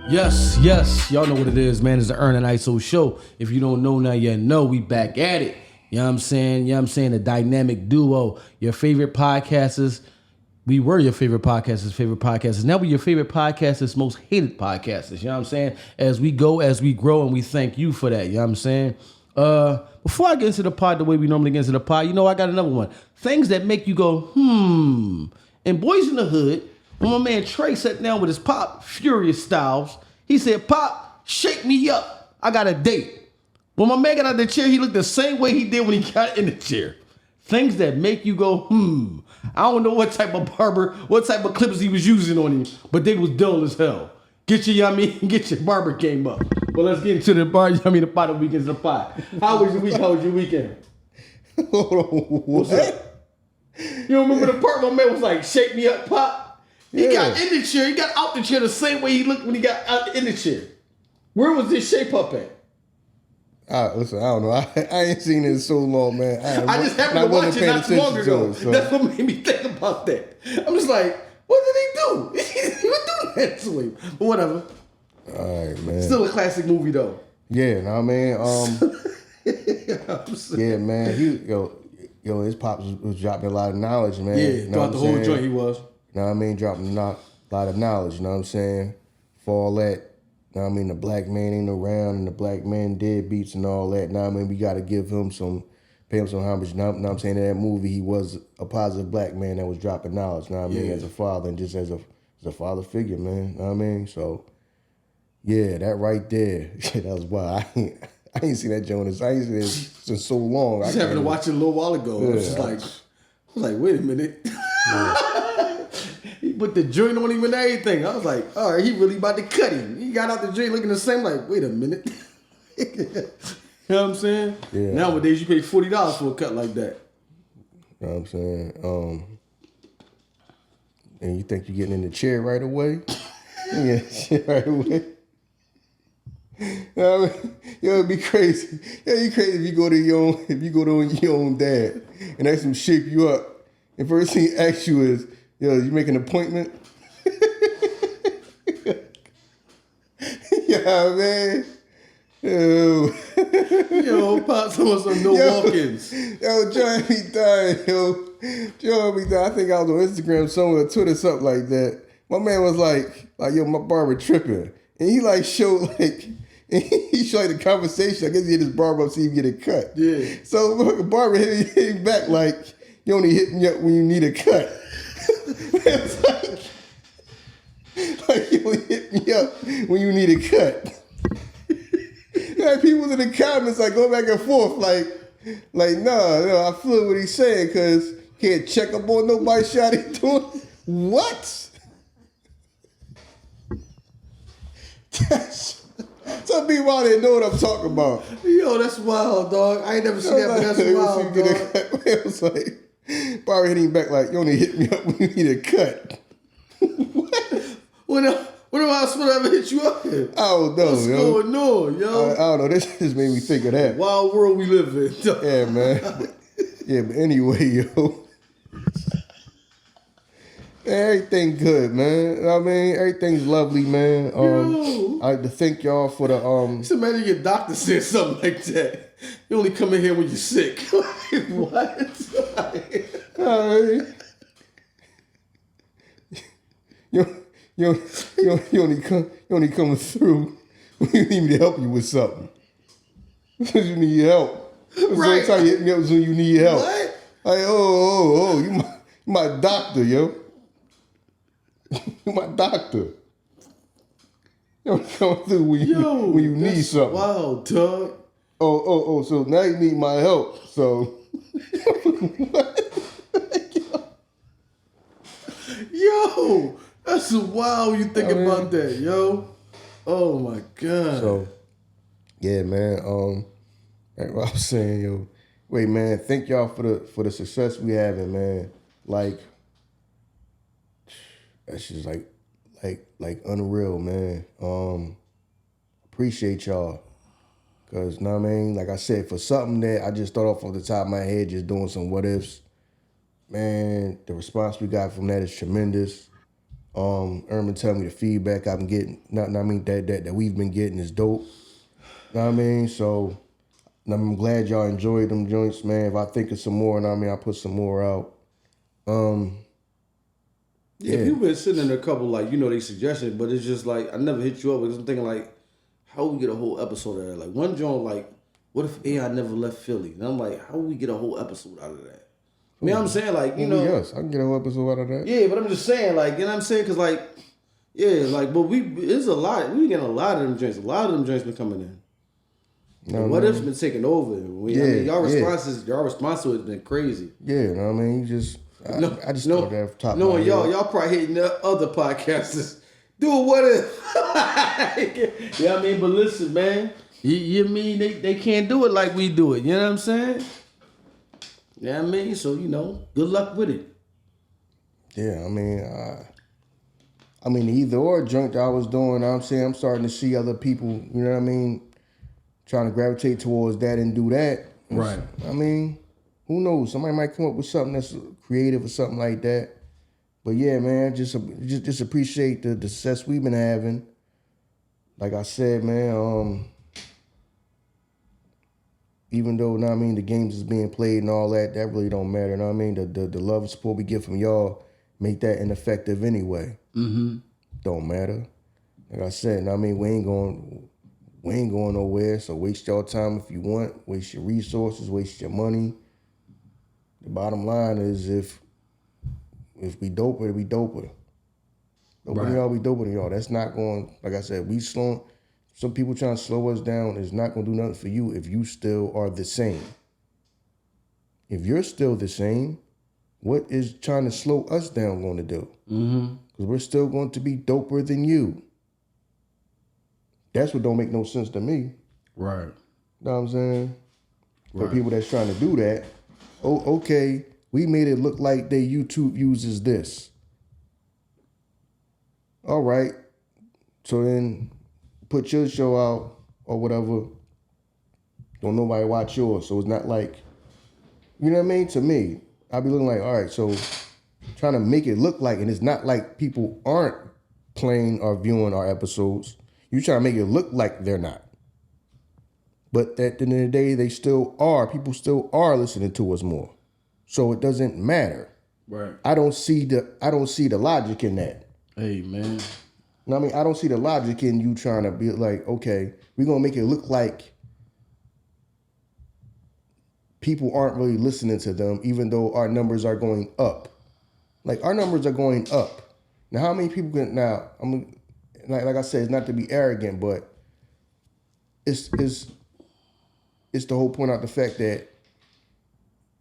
Yes. Y'all know what it is, man. It's the Earn and ISO show. If you don't know now, you know we back at it. You know what I'm saying? The dynamic duo. Your favorite podcasters. We were your favorite podcasters. Now we're your favorite podcasters, most hated podcasters. You know what I'm saying? As we go, as we grow, and we thank you for that. You know what I'm saying? Before I get into the pod the way we normally get into the pod, I got another one. Things that make you go, In Boys in the Hood, when my man Trey sat down with his pop, Furious Styles, he said, "Pop, shake me up. I got a date." When my man got out of the chair, he looked the same way he did when he got in the chair. Things that make you go, I don't know what type of clippers he was using on him, but they was dull as hell. Get your barber game up. But let's get into the pot of weekends of the pot. How was your week? How was your weekend? Hold on, what's up? You don't remember the part my man was like, "Shake me up, Pop"? He got in the chair. He got out the chair the same way he looked when he got out in the chair. Where was this shape up at? Listen, I don't know. I ain't seen it in so long, man. I just happened to watch it not too long ago. So. That's what made me think about that. I'm just like, what did he do? He didn't even do that to him. But whatever. All right, man. Still a classic movie, though. Yeah, know what I mean? Yeah, man. His pops was dropping a lot of knowledge, man. Yeah, throughout the whole joint he was. You know what I mean? Dropping a lot of knowledge, you know what I'm saying? For all that. You know what I mean? The black man ain't around and the black man deadbeats and all that. You know what I mean? We got to pay him some homage. You know what I'm saying? In that movie, he was a positive black man that was dropping knowledge, you know what I mean? As a father and just as a father figure, man. You know what I mean? So, yeah, that right there. That was wild. I ain't seen that Jonas. I ain't seen it since so long. I just happened to watch it a little while ago. I was like, wait a minute. He put the joint on him and everything. I was like, all right, he really about to cut him. He got out the joint looking the same, like, wait a minute. You know what I'm saying? Yeah. Nowadays, you pay $40 for a cut like that. You know what I'm saying? And you think you're getting in the chair right away? Yeah, right away. You know what I mean? It'd be crazy. Yeah, you crazy if you go to your own dad and ask him to shape you up. And first thing he asks you is, you make an appointment? Yeah, man. Yo, Pops, almost some no walk-ins. Yo, John be dying, John be dying. I think I was on Instagram somewhere, Twitter, something like that. My man was like, yo, my barber tripping. And he showed the conversation. I guess he hit his barber up so he can get it cut. Yeah. So the barber hit him back like, you only hit me up when you need a cut. It's like you only hit me up when you need a cut. Like people in the comments go back and forth no, I feel what he's saying because can't check up on nobody shot he doing. What? Some people out there know what I'm talking about. Yo, that's wild, dog. I ain't never seen that, but that's wild, dog. It was like, Barry hitting back like, you only hit me up when you need a cut. When am I supposed to ever hit you up here? I don't know, What's going on, yo? I don't know. This just made me think of that. Wild world we live in. Yeah, man. Yeah, but anyway, yo. Everything good, man. You know what I mean? Everything's lovely, man. I'd like to thank y'all for the Just imagine your doctor said something like that. You only come in here when you're sick. What? You only coming through when you need me to help you with something. Because you need help. Right. So every time you hit me up is when you need help. What? Like, you my doctor, yo. You my doctor. You come through when you need something. Wow, dog. So now you need my help. So Yo, that's wild when you think about that, yo. Oh my God. So yeah, man. Like what I was saying, yo. Wait, man, thank y'all for the success we having, man. Like that's just like unreal, man. Appreciate y'all. Cause know what I mean? Like I said, for something that I just thought off the top of my head, just doing some what ifs, man, the response we got from that is tremendous. Erman tell me the feedback I've been getting, that we've been getting is dope. You know what I mean? So I'm glad y'all enjoyed them joints, man. If I think of some more, I'll put some more out. Yeah, people been sitting in a couple, like, they suggested, but it's just like, I never hit you up because I'm thinking, like, how we get a whole episode of that? Like, one joint, like, what if AI never left Philly? And I'm like, how would we get a whole episode out of that? You know what I'm saying? Like, Yes, I can get a whole episode out of that. Yeah, but I'm just saying, like, you know what I'm saying? Because, like, yeah, like, but it's a lot. We getting a lot of them joints. A lot of them joints been coming in. What if's been taking over? Y'all responses to it has been crazy. Yeah, you know what I mean? I just thought that off the top of my head. Y'all probably hitting the other podcasters. Do a what if. You know what I mean? But listen, man. You mean they can't do it like we do it. You know what I'm saying? You know what I mean? So, good luck with it. Yeah, I mean, the either or junk that I was doing, I'm saying I'm starting to see other people, you know what I mean, trying to gravitate towards that and do that. Right. I mean, who knows? Somebody might come up with something that's creative or something like that. But yeah, man, just appreciate the success we've been having. Like I said, man, even though, the games is being played and all that, that really don't matter. The love and support we get from y'all make that ineffective anyway. Mm-hmm. Don't matter. Like I said, we ain't going nowhere. So waste your time if you want. Waste your resources. Waste your money. The bottom line is if we doper, we doper. Nobody y'all be doper than y'all. That's not going. Like I said, we slow. Some people trying to slow us down is not going to do nothing for you if you still are the same. If you're still the same, what is trying to slow us down going to do? Mm-hmm. Because we're still going to be doper than you. That's what don't make no sense to me. Right. Know what I'm saying? For people that's trying to do that, okay, we made it look like their YouTube uses this. All right. So then put your show out or whatever. Don't nobody watch yours. So it's not like, you know what I mean? To me, I'll be looking like, all right, so trying to make it look like, and it's not like people aren't playing or viewing our episodes. You trying to make it look like they're not. But at the end of the day, they still are. People still are listening to us more. So it doesn't matter. Right. I don't see the logic in that. Hey, man. I don't see the logic in you trying to be like, okay, we're going to make it look like people aren't really listening to them, even though our numbers are going up. Like, our numbers are going up. Now, how many people can, like I said, it's not to be arrogant, but it's the whole point out the fact that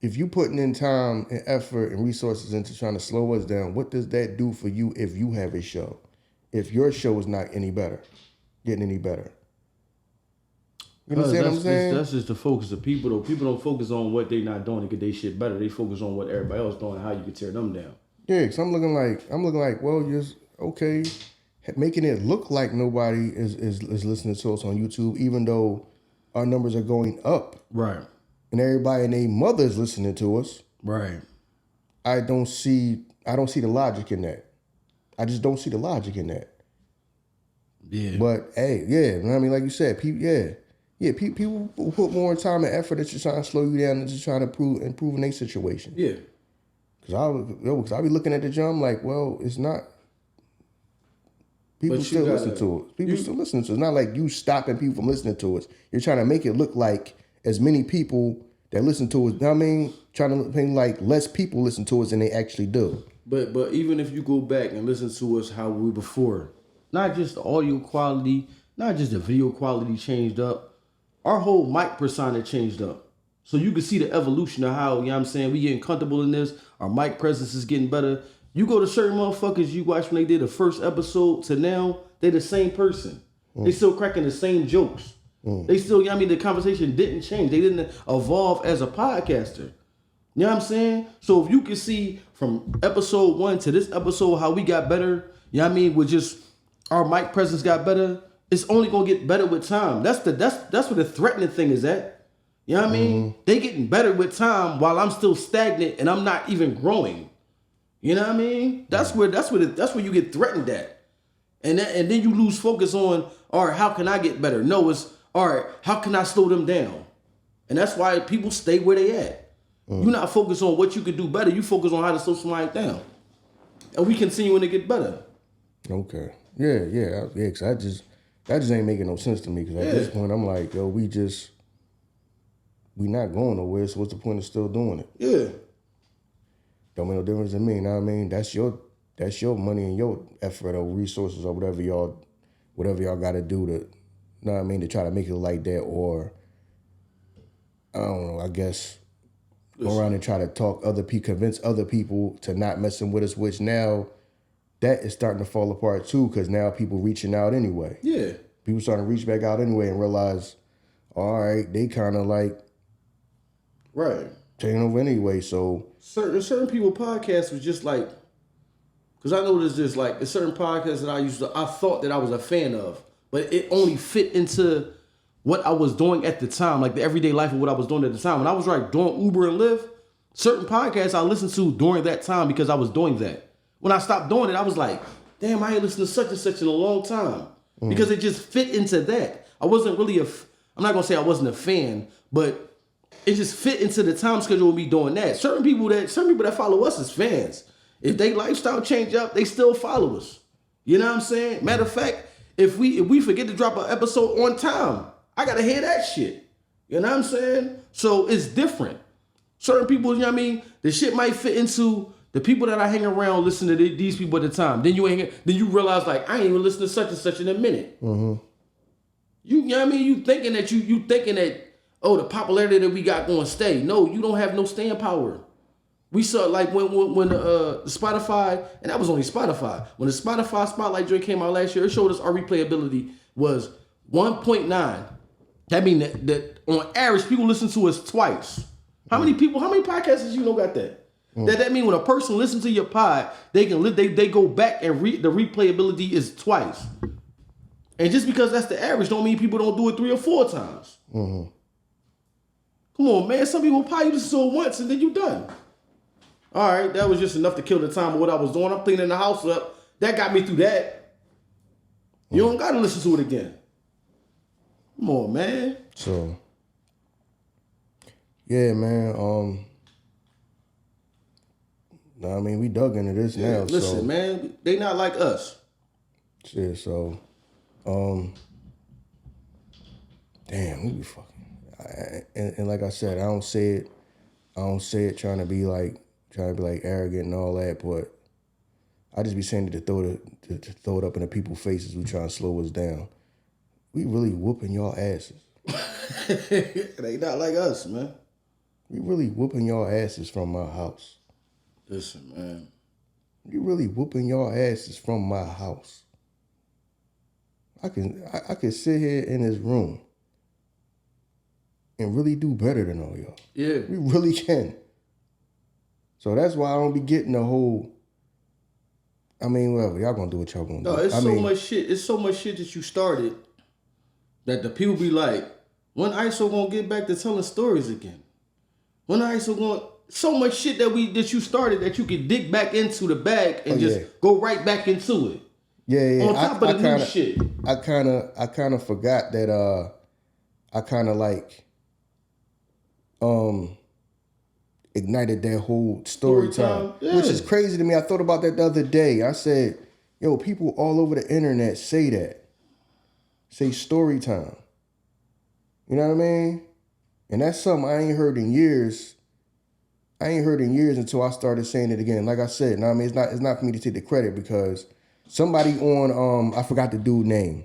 if you putting in time and effort and resources into trying to slow us down, what does that do for you if you have a show? If your show is not any better, getting any better. You understand what I'm saying? That's just the focus of people, though. People don't focus on what they not doing to get their shit better. They focus on what everybody else doing and how you can tear them down. Yeah, because I'm looking like, well, just, okay, making it look like nobody is listening to us on YouTube, even though our numbers are going up. Right. And everybody and their mother is listening to us. Right. I don't see the logic in that. I just don't see the logic in that. Yeah. But hey, yeah, like you said, people put more time and effort into trying to slow you down than just trying to improve in their situation. Yeah. Because I be looking at the jump like, well, it's not. People still listen to us. People still listen to us. It's not like you stopping people from listening to us. You're trying to make it look like as many people that listen to us. Trying to make like less people listen to us than they actually do. But even if you go back and listen to us how we before, not just the audio quality, not just the video quality changed up, our whole mic persona changed up. So you can see the evolution of how, we getting comfortable in this, our mic presence is getting better. You go to certain motherfuckers you watch when they did the first episode to now, they the same person. They still cracking the same jokes. They still, the conversation didn't change. They didn't evolve as a podcaster. You know what I'm saying? So if you can see from episode 1 to this episode how we got better, with just our mic presence got better, it's only gonna get better with time. That's where the threatening thing is at. You know what I mean? They getting better with time while I'm still stagnant and I'm not even growing. You know what I mean? That's where you get threatened at. And then you lose focus on, all right, how can I get better? No, it's all right, how can I slow them down? And that's why people stay where they at. You're not focused on what you could do better. You focus on how to slow somebody down. And we continuing to get better. Okay. Yeah. Cause that just ain't making no sense to me. Cause at this point, I'm like, yo, we not going nowhere. So what's the point of still doing it? Yeah. Don't make no difference to me. You know what I mean? That's your money and your effort or resources or whatever y'all got to do to, you know what I mean, to try to make it like that, or I don't know. I guess go around and try to convince other people to not messing with us, which now that is starting to fall apart too, because now people reaching out anyway. Yeah. People starting to reach back out anyway and realize, all right, they kind of like taking over anyway. So certain people podcasts was just like, because I know there's just like a certain podcasts that I thought that I was a fan of, but it only fit into what I was doing at the time, like the everyday life of what I was doing at the time. When I was like doing Uber and Lyft, certain podcasts I listened to during that time because I was doing that. When I stopped doing it, I was like, damn, I ain't listened to such and such in a long time. Because it just fit into that. I wasn't really I'm not gonna say I wasn't a fan, but it just fit into the time schedule of me doing that. Certain people that follow us as fans, if they lifestyle change up, they still follow us. You know what I'm saying? Matter of fact, if we forget to drop an episode on time, I gotta hear that shit. You know what I'm saying? So it's different. Certain people, you know what I mean? The shit might fit into the people that I hang around, listen to these people at the time. Then you realize like I ain't even listened to such and such in a minute. Mm-hmm. You know what I mean? You thinking that the popularity that we got gonna stay. No, you don't have no staying power. We saw like when the Spotify, and that was only Spotify. When the Spotify Spotlight joint came out last year, it showed us our replayability was 1.9. That means that on average people listen to us twice. How many podcasts you know got that? That means when a person listens to your pod, they go back and the replayability is twice. And just because that's the average don't mean people don't do it 3 or 4 times. Mm-hmm. Come on, man. Some people probably listen to it once and then you done. All right, that was just enough to kill the time of what I was doing. I'm cleaning the house up. That got me through that. You don't got to listen to it again. Come on, man. So, yeah, man. I mean, we dug into this now. Listen, man, they not like us. Yeah, so, damn, we be fucking. And like I said, I don't say it trying to be like arrogant and all that, but I just be saying it to throw it up in the people's faces who trying to slow us down. We really whooping y'all asses. They not like us, man. We really whooping y'all asses from my house. Listen, man. We really whooping y'all asses from my house. I can sit here in this room and really do better than all y'all. Yeah. We really can. So that's why I don't be getting the whole, I mean, whatever. Y'all gonna do what y'all gonna do. No, it's much shit. It's so much shit that you started that the people be like, when ISO gonna get back to telling stories again? When ISO gonna... So much shit that you started that you can dig back into the bag and go right back into it. Yeah. On top of the new shit. I kind of forgot that I kind of like ignited that whole story time. Yeah. Which is crazy to me. I thought about that the other day. I said, yo, people all over the internet say that. Say story time. You know what I mean? And that's something I ain't heard in years. Until I started saying it again. Like I said, I mean, it's not for me to take the credit because somebody on I forgot the dude's name.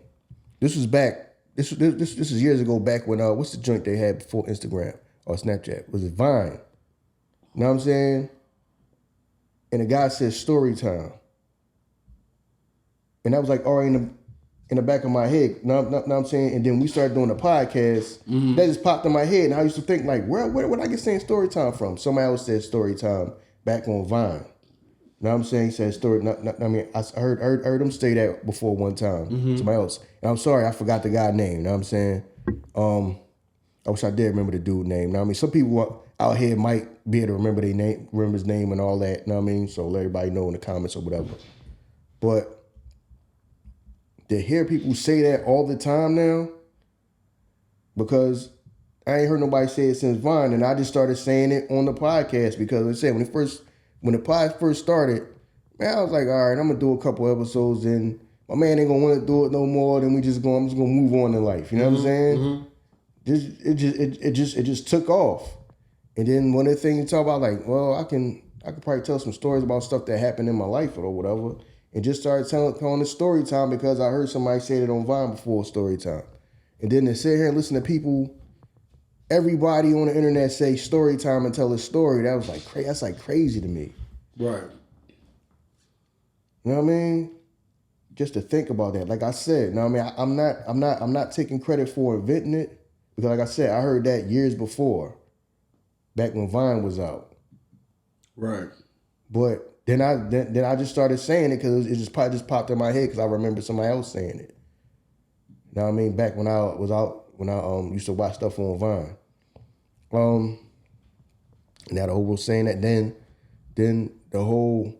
This was back. This is years ago. Back when what's the joint they had before Instagram or Snapchat? Was it Vine? You know what I'm saying? And the guy said story time, and that was like already in the back of my head. Know what I'm saying? And then we started doing the podcast. Mm-hmm. That just popped in my head. And I used to think like, where would I get saying story time from? Somebody else said story time back on Vine. Know what I'm saying? He said story. I mean, I heard him say that before one time. Mm-hmm. Somebody else. And I'm sorry, I forgot the guy's name. Know what I'm saying? I wish I did remember the dude's name. Now I mean, some people out here might be able to remember their name, remember his name and all that. You know what I mean? So let everybody know in the comments or whatever. But to hear people say that all the time now, because I ain't heard nobody say it since Vine, and I just started saying it on the podcast because like I said when the pod first started, man, I was like, all right, I'm gonna do a couple episodes, and my man ain't gonna want to do it no more. Then I'm just gonna move on in life. You know what I'm saying? It just took off. And then one of the things you talk about, like, well, I can probably tell some stories about stuff that happened in my life or whatever, and just started calling it story time because I heard somebody say it on Vine before story time. And then to sit here and listen to people, everybody on the internet say story time and tell a story, that was like that's like crazy to me. Right. You know what I mean? Just to think about that. Like I said, you know what I mean? I'm not taking credit for inventing it because like I said, I heard that years before, back when Vine was out. Right. But then I just started saying it because it just popped in my head because I remember somebody else saying it. You know what I mean? Back when I was out, when I used to watch stuff on Vine. Now the whole was saying that then the whole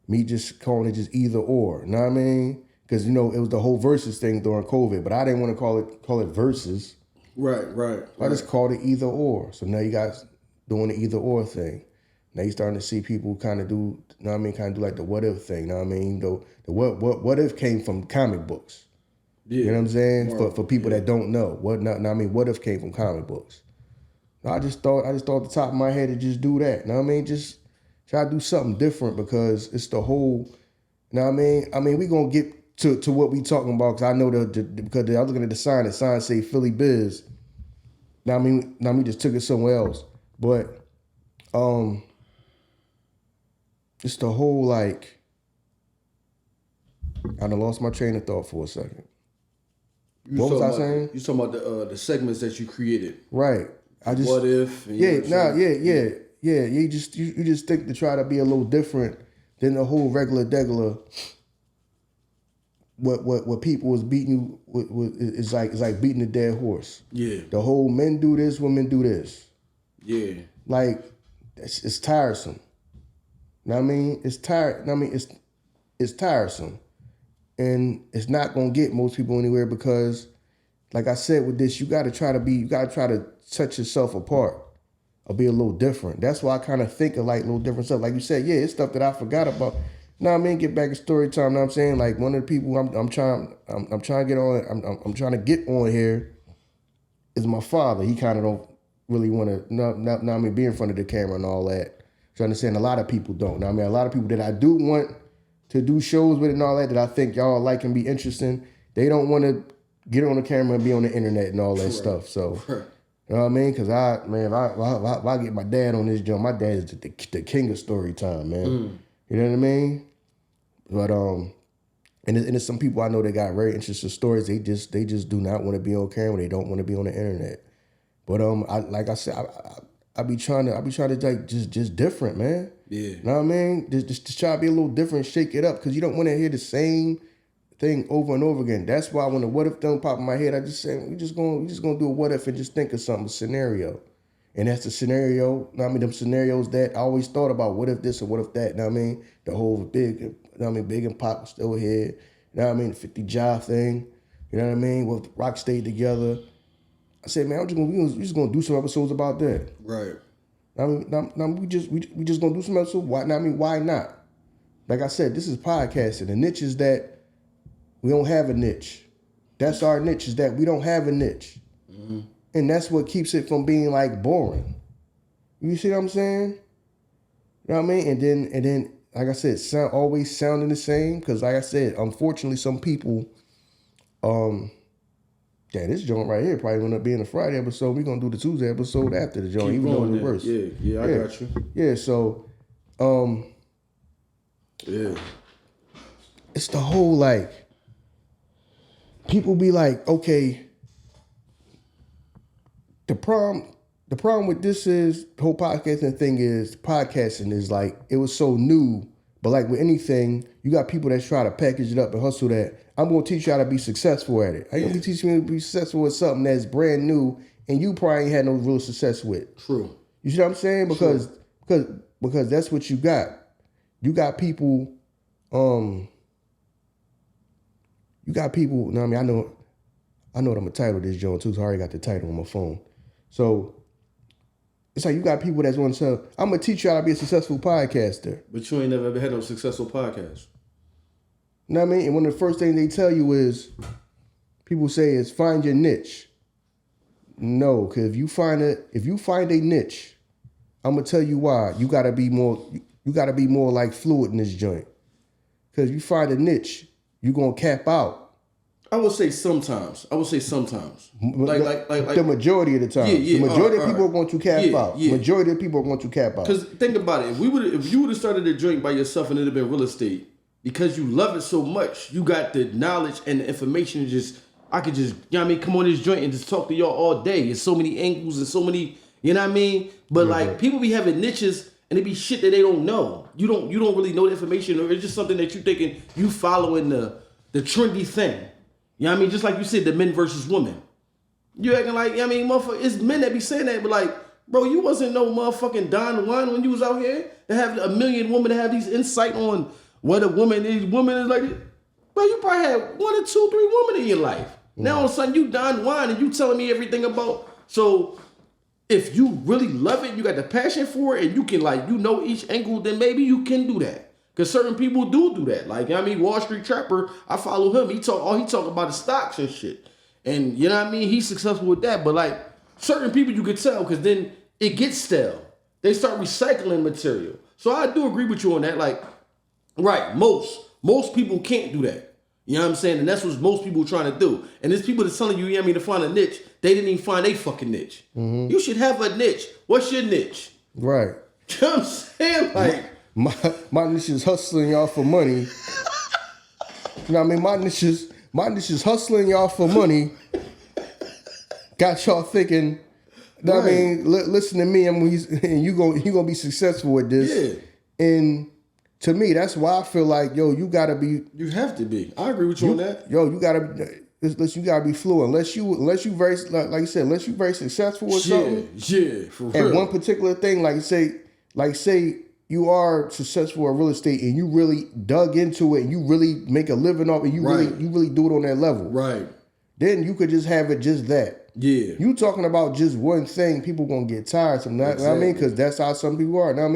me just calling it just either or. You know what I mean? Because it was the whole versus thing during COVID, but I didn't want to call it versus. Right. I just called it either or. So now you guys doing the either or thing. Now you're starting to see people kind of do, you know what I mean, kind of do like the what if thing, you know what I mean? The what if came from comic books. Yeah. You know what I'm saying? For people that don't know. What if came from comic books. I just thought at the top of my head to just do that. You know what I mean? Just try to do something different because it's the whole, you know what I mean? I mean, we gonna get to what we talking about because I know because I was looking at the sign say Philly Biz. Now I mean, we just took it somewhere else. But it's the whole like, I done lost my train of thought for a second. What was I saying? You talking about the segments that you created, right? What if? You just think to try to be a little different than the whole regular degular. What people was beating you is like beating a dead horse. Yeah. The whole men do this, women do this. Yeah. Like it's tiresome. You know what I mean? It's tired. I mean it's tiresome. And it's not gonna get most people anywhere because, like I said, with this, you gotta try to touch yourself apart or be a little different. That's why I kind of think of like little different stuff. Like you said, yeah, it's stuff that I forgot about. Now I mean, get back to story time. Know what I'm saying? Like one of the people I'm trying to get on. I'm trying to get on here is my father. He kind of don't really want to not be in front of the camera and all that. So I understand a lot of people don't. Now I mean, a lot of people that I do want to do shows with and all that I think y'all like and be interesting, they don't want to get on the camera and be on the internet and all that stuff. So, you know what I mean? Because if I get my dad on this joint, my dad is the king of story time, man. You know what I mean? But and there's some people I know that got very interesting stories. They just do not want to be on camera. They don't want to be on the internet. But I be trying to like just different, man. Yeah. You know what I mean? Just try to be a little different, shake it up, because you don't want to hear the same thing over and over again. That's why when the what if thing pop in my head, I just say we just gonna do a what if and just think of something, a scenario. And that's the scenario, you know what I mean, them scenarios that I always thought about, what if this or what if that, you know what I mean? The whole Big, you know what I mean, Big and Pop was still here, you know what I mean, the 50 Job thing, you know what I mean, with Rock stayed together. I said, man, we just gonna do some episodes about that. Right. Now we just gonna do some episodes. Why? I mean, why not? Like I said, this is podcasting. The niche is that we don't have a niche. That's our niche, is that we don't have a niche. Mm-hmm. And that's what keeps it from being like boring. You see what I'm saying? You know what I mean? And then, like I said, always sounding the same. Because like I said, unfortunately, some people, this joint right here probably gonna be in the Friday episode. We're gonna do the Tuesday episode after the joint, even though it's reverse. Yeah, I got you. Yeah, so it's the whole like people be like, okay, the problem with this is the whole podcasting thing is like it was so new, but like with anything, you got people that try to package it up and hustle that. I'm gonna teach you how to be successful at it. I'm gonna teach you how to be successful with something that's brand new and you probably ain't had no real success with. True. You see what I'm saying? Because that's what you got. You got people. You got people. I mean, I know what I'm gonna title this joint too. So I already got the title on my phone. So it's like you got people that's want to say, I'm gonna teach you how to be a successful podcaster. But you ain't never ever had no successful podcast. You know what I mean? And one of the first things they tell you is, people say is find your niche. No, because if you find a niche, I'm gonna tell you why. You gotta be more like fluid in this joint. Because you find a niche, you're gonna cap out. I would say sometimes. Like the majority of the time. Yeah, the majority of people are going to cap out. Yeah. Majority of people are going to cap out. Because think about it. If you would have started a joint by yourself and it'd have been real estate, because you love it so much, you got the knowledge and the information. I could just, you know what I mean, come on this joint and just talk to y'all all day. There's so many angles and so many, you know what I mean? But people be having niches and it be shit that they don't know. You don't really know the information, or it's just something that you thinking you following the trendy thing. You know what I mean? Just like you said, the men versus women. You acting like, I mean, motherfucker, it's men that be saying that, but like, bro, you wasn't no motherfucking Don Juan when you was out here to have a million women to have these insight on what a woman is. Woman is like, bro, you probably had 1 or 2, 3 women in your life. Now all of a sudden you Don Juan and you telling me everything about. So if you really love it, you got the passion for it, and you can each angle, then maybe you can do that. Because certain people do that. Like, I mean, Wall Street Trapper, I follow him. He talk about the stocks and shit. And you know what I mean? He's successful with that. But like certain people you could tell, because then it gets stale. They start recycling material. So I do agree with you on that. Like, right, most people can't do that. You know what I'm saying? And that's what most people are trying to do. And there's people that's telling you, I mean, to find a niche, they didn't even find a fucking niche. Mm-hmm. You should have a niche. What's your niche? Right. You know what I'm saying? Like, my niche is hustling y'all for money. You know what I mean? My niche is hustling y'all for money. Got y'all thinking, right. I mean, listen to me, and you gonna be successful with this. Yeah. And to me, that's why I feel like, yo, you gotta be. You have to be. I agree with you on that. Yo, you gotta be fluent. Unless you very, like you said, unless you very successful with something. Yeah, for real. And one particular thing, like say you are successful in real estate and you really dug into it and you really make a living off it, you really do it on that level. Right. Then you could just have it just that. Yeah. You talking about just one thing, people gonna get tired from that. Exactly. You know what I mean? Because that's how some people are. You know what I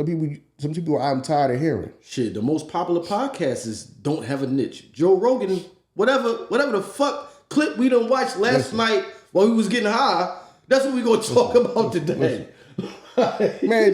mean? Some people I'm tired of hearing. Shit, the most popular podcasters don't have a niche. Joe Rogan, whatever the fuck clip we done watched last night while we was getting high, that's what we gonna talk about today. Man,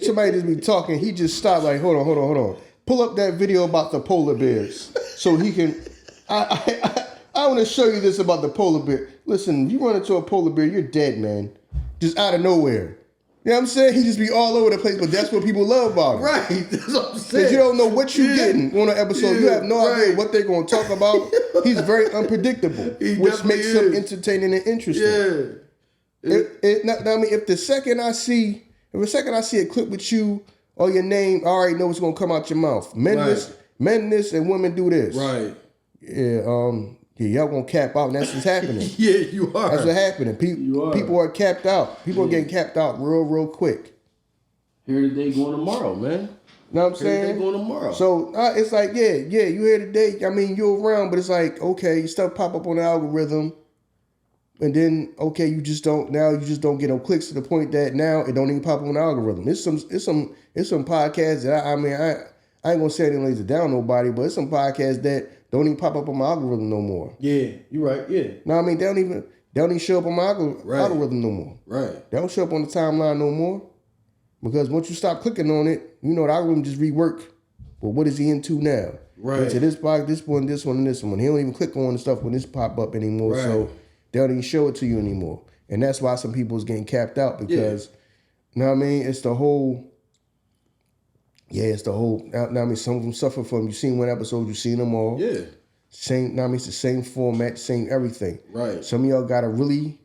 somebody just be talking. He just stopped like, hold on. Pull up that video about the polar bears so he can. I want to show you this about the polar bear. Listen, you run into a polar bear, you're dead, man. Just out of nowhere. You know what I'm saying? He just be all over the place, but that's what people love about him. Right, that's what I'm saying. Because you don't know what you're getting on an episode. You have no idea what they're going to talk about. He's very unpredictable, which makes him entertaining and interesting. Yeah. I mean, if the second I see a clip with you or your name, I already know what's gonna come out your mouth. Men this and women do this. Right. Yeah. Y'all gonna cap out, and that's what's happening. Yeah, you are. That's what's happening. People are capped out. People are getting capped out real quick. Here today, going tomorrow, man. You know what I'm saying? Here today, going tomorrow. So it's like, yeah, you here today. I mean, you're around, but it's like, okay, stuff pop up on the algorithm. And then, okay, you just don't get no clicks to the point that now it don't even pop on the algorithm. It's some podcasts that I ain't gonna say anything lazy down nobody, but it's some podcasts that don't even pop up on my algorithm no more. Yeah, you're right. Yeah. No, I mean they don't even show up on my algorithm no more. Right. They don't show up on the timeline no more. Because once you stop clicking on it, you know the algorithm just rework. Well, what is he into now? Right. Into this one, this one, and this one. He don't even click on the stuff when this pop up anymore. Right. So they don't even show it to you anymore. And that's why some people is getting capped out because, you know what I mean? It's the whole, now I mean, some of them suffer from, you seen one episode, you seen them all. Yeah. Same, now I mean, it's the same format, same everything. Right. Some of y'all gotta really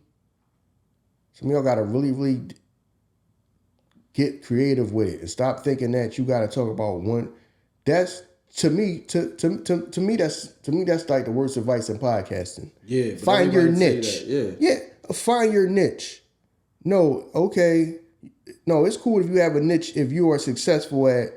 get creative with it and stop thinking that you gotta talk about one. That's, to me, that's like the worst advice in podcasting. Yeah. Find your niche. Yeah. Find your niche. No, okay. no, it's cool if you have a niche if you are successful at,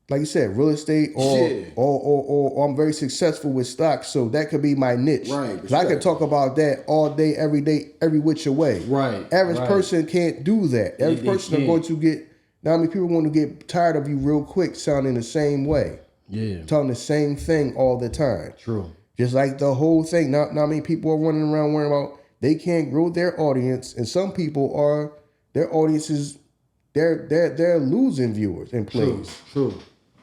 like you said, real estate or I'm very successful with stocks, so that could be my niche. Right. 'Cause I could talk about that all day, every which way. Right. Average person can't do that. Average person are going to get. Now, I mean, people want to get tired of you real quick, sounding the same way. Yeah. Telling the same thing all the time. True. Just like the whole thing. Now, I mean, people are running around worrying about they can't grow their audience, and some people are their audiences. They're losing viewers and plays. True.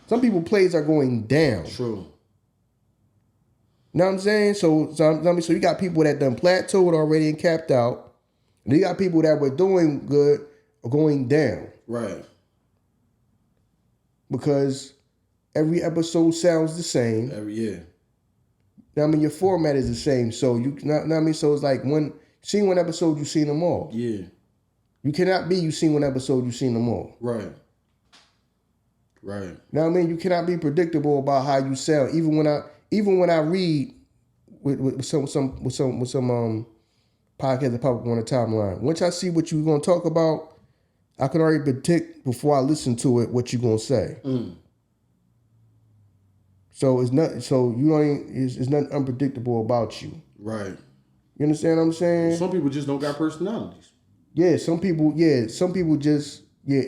Some people plays are going down. True. Know what I'm saying? So you got people that done plateaued already and capped out. And you got people that were doing good are going down. Right. Because every episode sounds the same. Now, I mean, your format is the same. So you know what I mean? So it's like you seen one episode, you seen them all. Yeah. You cannot be you seen one episode, you seen them all. Right. Now, I mean, you cannot be predictable about how you sound. Even when I read with some podcast that pop up on the timeline. Once I see what you're gonna talk about, I can already predict before I listen to it what you're gonna say. So it's not. So you don't. It's nothing unpredictable about you. Right. You understand what I'm saying? Some people just don't got personalities. Yeah. Some people. Yeah. Some people just. Yeah.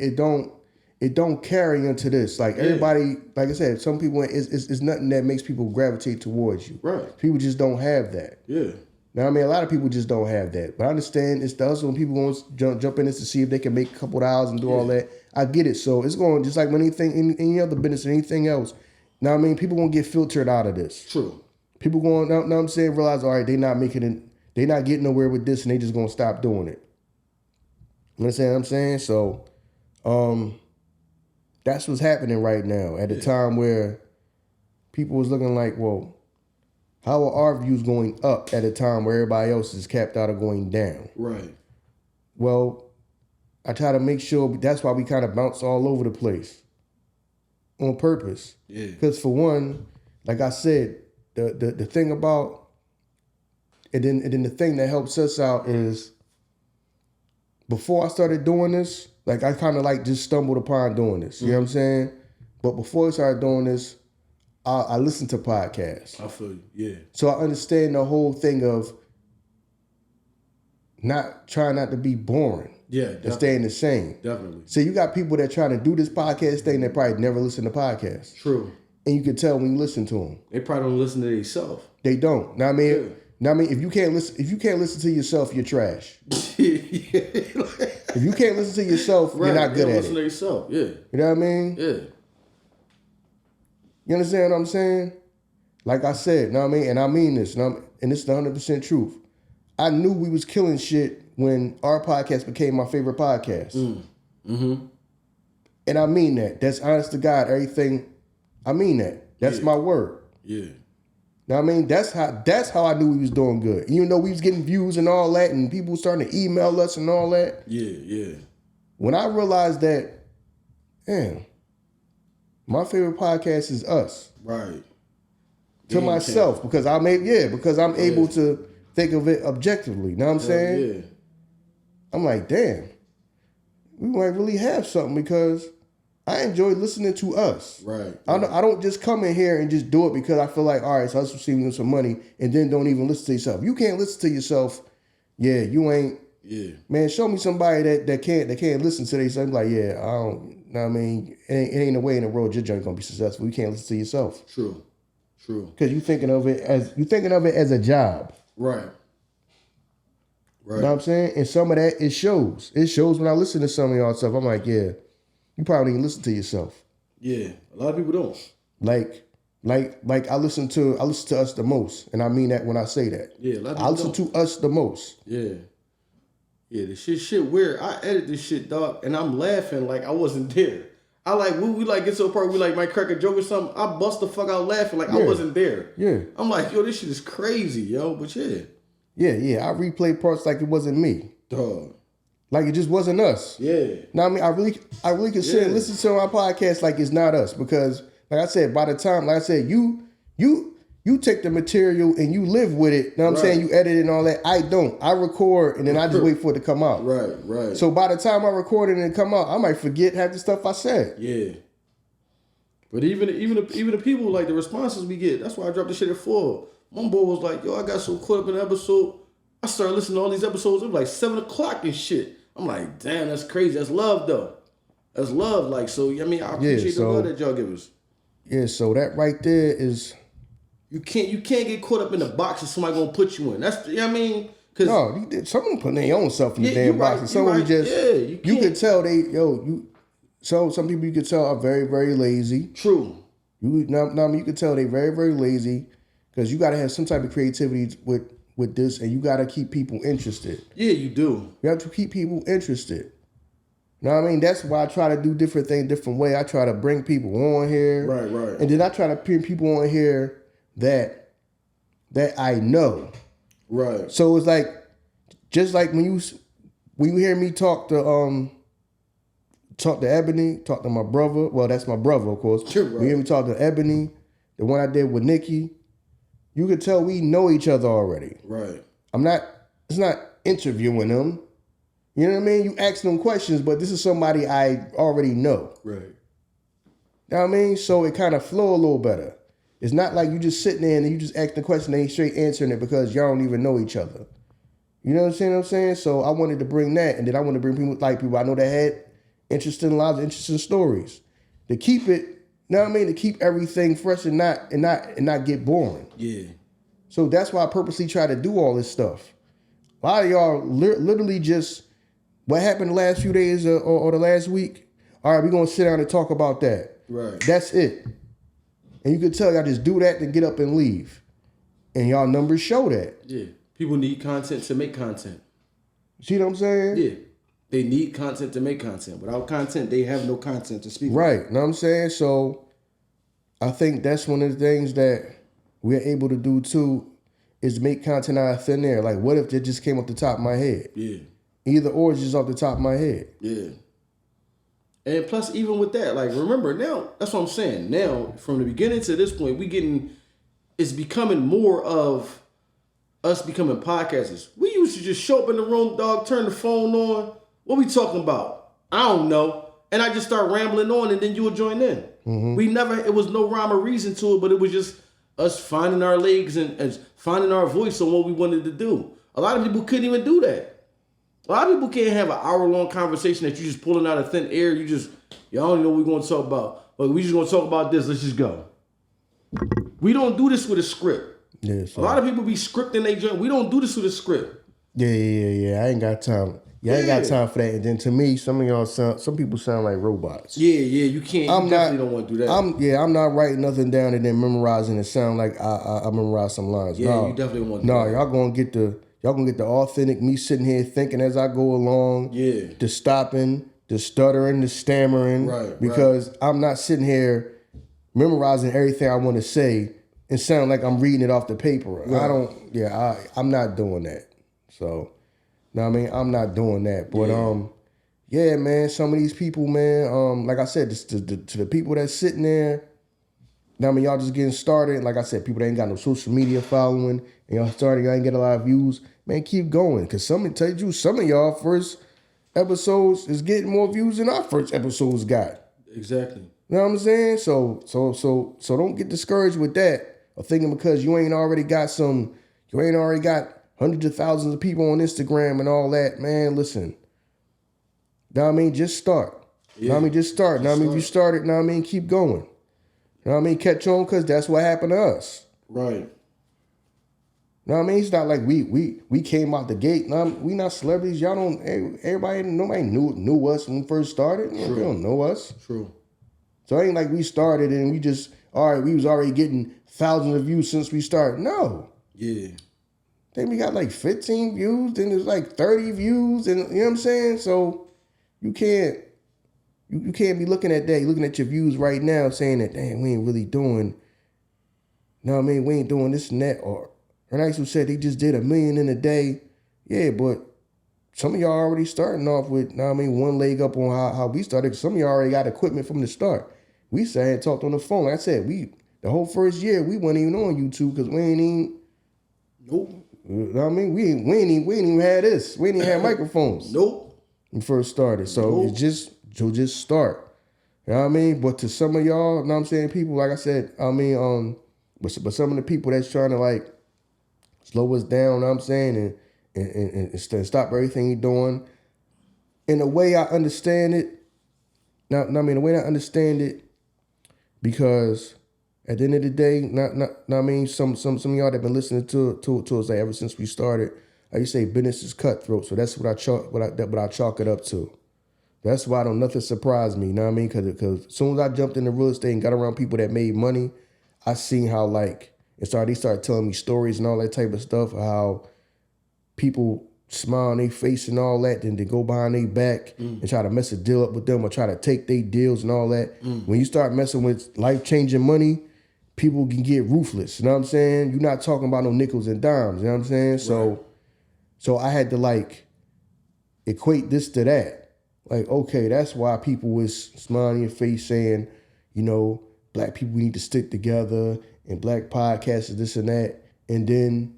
It don't carry into this. Like everybody. Like I said, some people. It's nothing that makes people gravitate towards you. Right. People just don't have that. Yeah. Now, I mean, a lot of people just don't have that. But I understand it's the hustle when people want to jump in this to see if they can make a couple of dollars and do all that. I get it. So it's going just like when anything, any other business or anything else. Now, I mean, people going to get filtered out of this. True. People going, now I'm saying, realize, all right, they not making it, they not getting nowhere with this and they just going to stop doing it. You understand what I'm saying? So, that's what's happening right now at a time where people was looking like, well, how are our views going up at a time where everybody else is capped out or going down? Right. Well, I try to make sure that's why we kind of bounce all over the place on purpose. Yeah. Because for one, like I said, the thing about and then the thing that helps us out is before I started doing this, like I kind of like just stumbled upon doing this. You know what I'm saying? But before I started doing this, I listened to podcasts. I feel you. Yeah. So I understand the whole thing of trying not to be boring. Yeah. And staying the same. Definitely. So you got people that trying to do this podcast thing that probably never listen to podcasts. True. And you can tell when you listen to them. They probably don't listen to themselves. They don't. Now I mean, if you can't listen to yourself, you're trash. If you can't listen to yourself, you're not good at listen to yourself. Yeah. You know what I mean? Yeah. You understand what I'm saying? Like I said, know what I mean? And I mean this, and it's the 100% truth. I knew we was killing shit when our podcast became my favorite podcast. Mm-hmm. And I mean that. That's honest to God, everything. I mean that. That's my word. Yeah. Now I mean, that's how I knew we was doing good. Even though we was getting views and all that, and people starting to email us and all that. Yeah. When I realized that, damn, my favorite podcast is us. Right. To myself, because I'm able to think of it objectively. Know what I'm saying? Yeah. I'm like, damn, we might really have something because I enjoy listening to us. Right. I don't just come in here and just do it because I feel like, all right, so let's receive them some money and then don't even listen to yourself. You can't listen to yourself. Yeah, you ain't. Yeah. Man, show me somebody that can't listen to themselves. Like, yeah, I don't. Know what I mean, it ain't a way in the world your joint gonna be successful. You can't listen to yourself. True. Because you're thinking of it as a job. Right. You know what I'm saying? And some of that, it shows. It shows when I listen to some of y'all stuff. I'm like, yeah, you probably didn't listen to yourself. Yeah. A lot of people don't. Like I listen to us the most. And I mean that when I say that. Yeah, a lot of people I listen to us the most. Yeah. Yeah, the shit weird. I edit this shit, dog, and I'm laughing like I wasn't there. I like, we like get to a part we like might crack a joke or something. I bust the fuck out laughing like I wasn't there. Yeah. I'm like, yo, this shit is crazy, yo. But yeah. Yeah. I replay parts like it wasn't me. Dog. Like it just wasn't us. Yeah. Now I mean, I really consider listen to my podcast like it's not us because, like I said, by the time, like I said, you You take the material and you live with it. Know what I'm saying? You edit it and all that. I don't. I record and then I just wait for it to come out. Right. So by the time I record it and it come out, I might forget half the stuff I said. Yeah. But even the people, like the responses we get, that's why I dropped the shit at 4. My boy was like, yo, I got so caught up in the episode. I started listening to all these episodes. It was like 7 o'clock and shit. I'm like, damn, that's crazy. That's love though. That's love. Like, so I mean, I appreciate the love that y'all give us. Yeah, so that right there is you can't get caught up in the box that somebody gonna put you in. That's, you know what I mean? Cause someone putting their own self in the damn box. And some just you could tell some people you could tell are very, very lazy. True. You could tell they very, very lazy because you got to have some type of creativity with this, and you got to keep people interested. Yeah, you do. You have to keep people interested. You know what I mean? That's why I try to do different things, different way. I try to bring people on here, right, and then I try to bring people on here that I know, right. So it's like just like when you hear me talk to Ebony, talk to my brother. Well, that's my brother, of course. True, right. You hear me talk to Ebony, the one I did with Nikki. You could tell we know each other already. Right. It's not interviewing them. You know what I mean? You ask them questions, but this is somebody I already know. Right. You know what I mean? So it kind of flow a little better. It's not like you just sitting there and you just ask the question and they straight answering it because y'all don't even know each other. You know what I'm saying? So I wanted to bring that, and then I wanted to bring people I know that had interesting lives, interesting stories. To keep it, you know what I mean? To keep everything fresh and not get boring. Yeah. So that's why I purposely try to do all this stuff. A lot of y'all literally just, what happened the last few days or the last week? All right, we're going to sit down and talk about that. Right. That's it. And you could tell y'all just do that, then get up and leave. And y'all numbers show that. Yeah. People need content to make content. See what I'm saying? Yeah. They need content to make content. Without content, they have no content to speak Right. Know what I'm saying? So I think that's one of the things that we're able to do too, is make content out of thin air. Like, what if it just came off the top of my head? Yeah. Either or it's just off the top of my head. Yeah. And plus, even with that, like, remember now, that's what I'm saying. Now, from the beginning to this point, it's becoming more of us becoming podcasters. We used to just show up in the room, dog, turn the phone on. What we talking about? I don't know. And I just start rambling on, and then you would join in. Mm-hmm. It was no rhyme or reason to it, but it was just us finding our legs and finding our voice on what we wanted to do. A lot of people couldn't even do that. A lot of people can't have an hour-long conversation that you just pulling out of thin air. Y'all don't know what we're going to talk about. But we just going to talk about this. Let's just go. We don't do this with a script. Yeah, a lot of people be scripting their joint. We don't do this with a script. Yeah. I ain't got time. I ain't got time for that. And then to me, some people sound like robots. Yeah, you can't. You definitely don't want to do that. I'm not writing nothing down and then memorizing it sound like I memorized some lines. Yeah, you definitely want to do that. Y'all gonna get the authentic me sitting here thinking as I go along. Yeah. The stopping, the stuttering, the stammering. Right. Because I'm not sitting here memorizing everything I want to say and sound like I'm reading it off the paper. Right. I'm not doing that. So, know what I mean? I'm not doing that. But yeah, man, some of these people, man, like I said, to the people that's sitting there, I mean, y'all just getting started. Like I said, people that ain't got no social media following, and y'all ain't get a lot of views. Man, keep going. Because some of y'all first episodes is getting more views than our first episodes got. Exactly. You know what I'm saying? So don't get discouraged with that, or thinking because you ain't already got hundreds of thousands of people on Instagram and all that. Man, listen. Know what I mean? Just start. Yeah. Know what I mean? Just start. Know what I mean? If you started, know what I mean? Keep going. Know what I mean? Catch on, because that's what happened to us. Right. Know what I mean? It's not like we came out the gate. We not celebrities. Y'all don't. Nobody knew us when we first started. True. They don't know us. True. So it ain't like we started and we just we was already getting thousands of views since we started. No. Yeah. Then we got like 15 views. Then there's like 30 views, and you know what I'm saying. So you can't be looking at that. You're looking at your views right now, saying that, damn, we ain't really doing. You know what I mean? We ain't doing this and that. Or Nice who said they just did 1 million in a day. Yeah, but some of y'all already starting off with, you know what I mean, one leg up on how we started. Some of y'all already got equipment from the start. We sat and talked on the phone. Like I said, we The whole first year we weren't even on YouTube because we ain't even. Nope. You know what I mean, we ain't even had this. We ain't even had microphones. Nope. When we first started. So it's just start. You know what I mean? But to some of y'all, you know what I'm saying, people, like I said, I mean, but some of the people that's trying to like slow us down, you know what I'm saying, and stop everything you're doing. In a way I understand it. Now I mean the way I understand it, because at the end of the day, I mean, some of y'all that been listening to us like ever since we started, like you say, business is cutthroat. So that's what I chalk it up to. That's why don't nothing surprise me. You know what I mean? Because as soon as I jumped into real estate and got around people that made money, I seen how like they started telling me stories and all that type of stuff. How people smile on their face and all that, then they go behind their back and try to mess a deal up with them or try to take their deals and all that. When you start messing with life-changing money, people can get ruthless. You know what I'm saying? You're not talking about no nickels and dimes. You know what I'm saying? Right. So I had to like equate this to that. Like, okay, that's why people was smiling in your face saying, you know, black people need to stick together and black podcasts is this and that. And then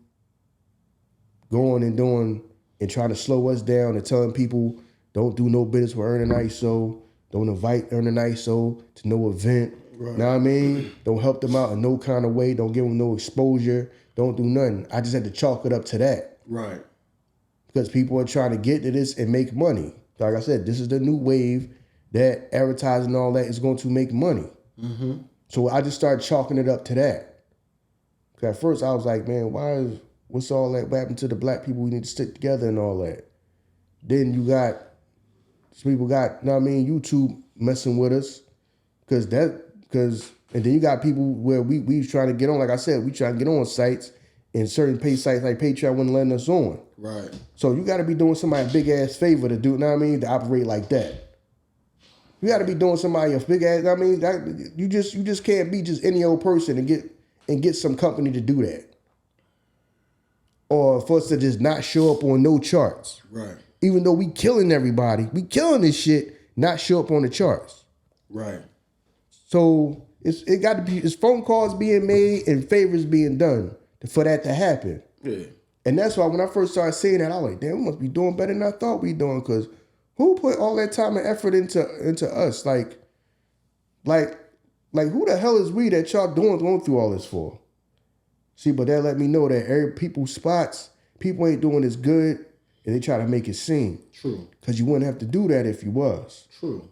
going and doing and trying to slow us down and telling people don't do no business with Earn an ISO, don't invite Earn an ISO to no event. Right. Know what I mean? Don't help them out in no kind of way. Don't give them no exposure. Don't do nothing. I just had to chalk it up to that. Right. Because people are trying to get to this and make money. Like I said, this is the new wave that advertising and all that is going to make money. Mm-hmm. So I just started chalking it up to that. Because at first I was like, man, what's all that? What happened to the black people? We need to stick together and all that. Then you got, people got, you know what I mean, YouTube messing with us. And then you got people where we trying to get on, like I said, we trying to get on sites, and certain pay sites like Patreon wouldn't letting us on. Right. So you got to be doing somebody a big ass favor to do, you know what I mean, to operate like that. You got to be doing somebody a big ass, I mean, you just can't be just any old person and get some company to do that. Or for us to just not show up on no charts. Right. Even though we killing everybody, we killing this shit, not show up on the charts. Right. So it got to be, it's phone calls being made and favors being done for that to happen. Yeah. And that's why when I first started saying that, I was like, damn, we must be doing better than I thought we doing, because who put all that time and effort into us? Like who the hell is we that y'all going through all this for? See, but that let me know that people's spots, people ain't doing as good, and they try to make it seem. True. Because you wouldn't have to do that if you was. True.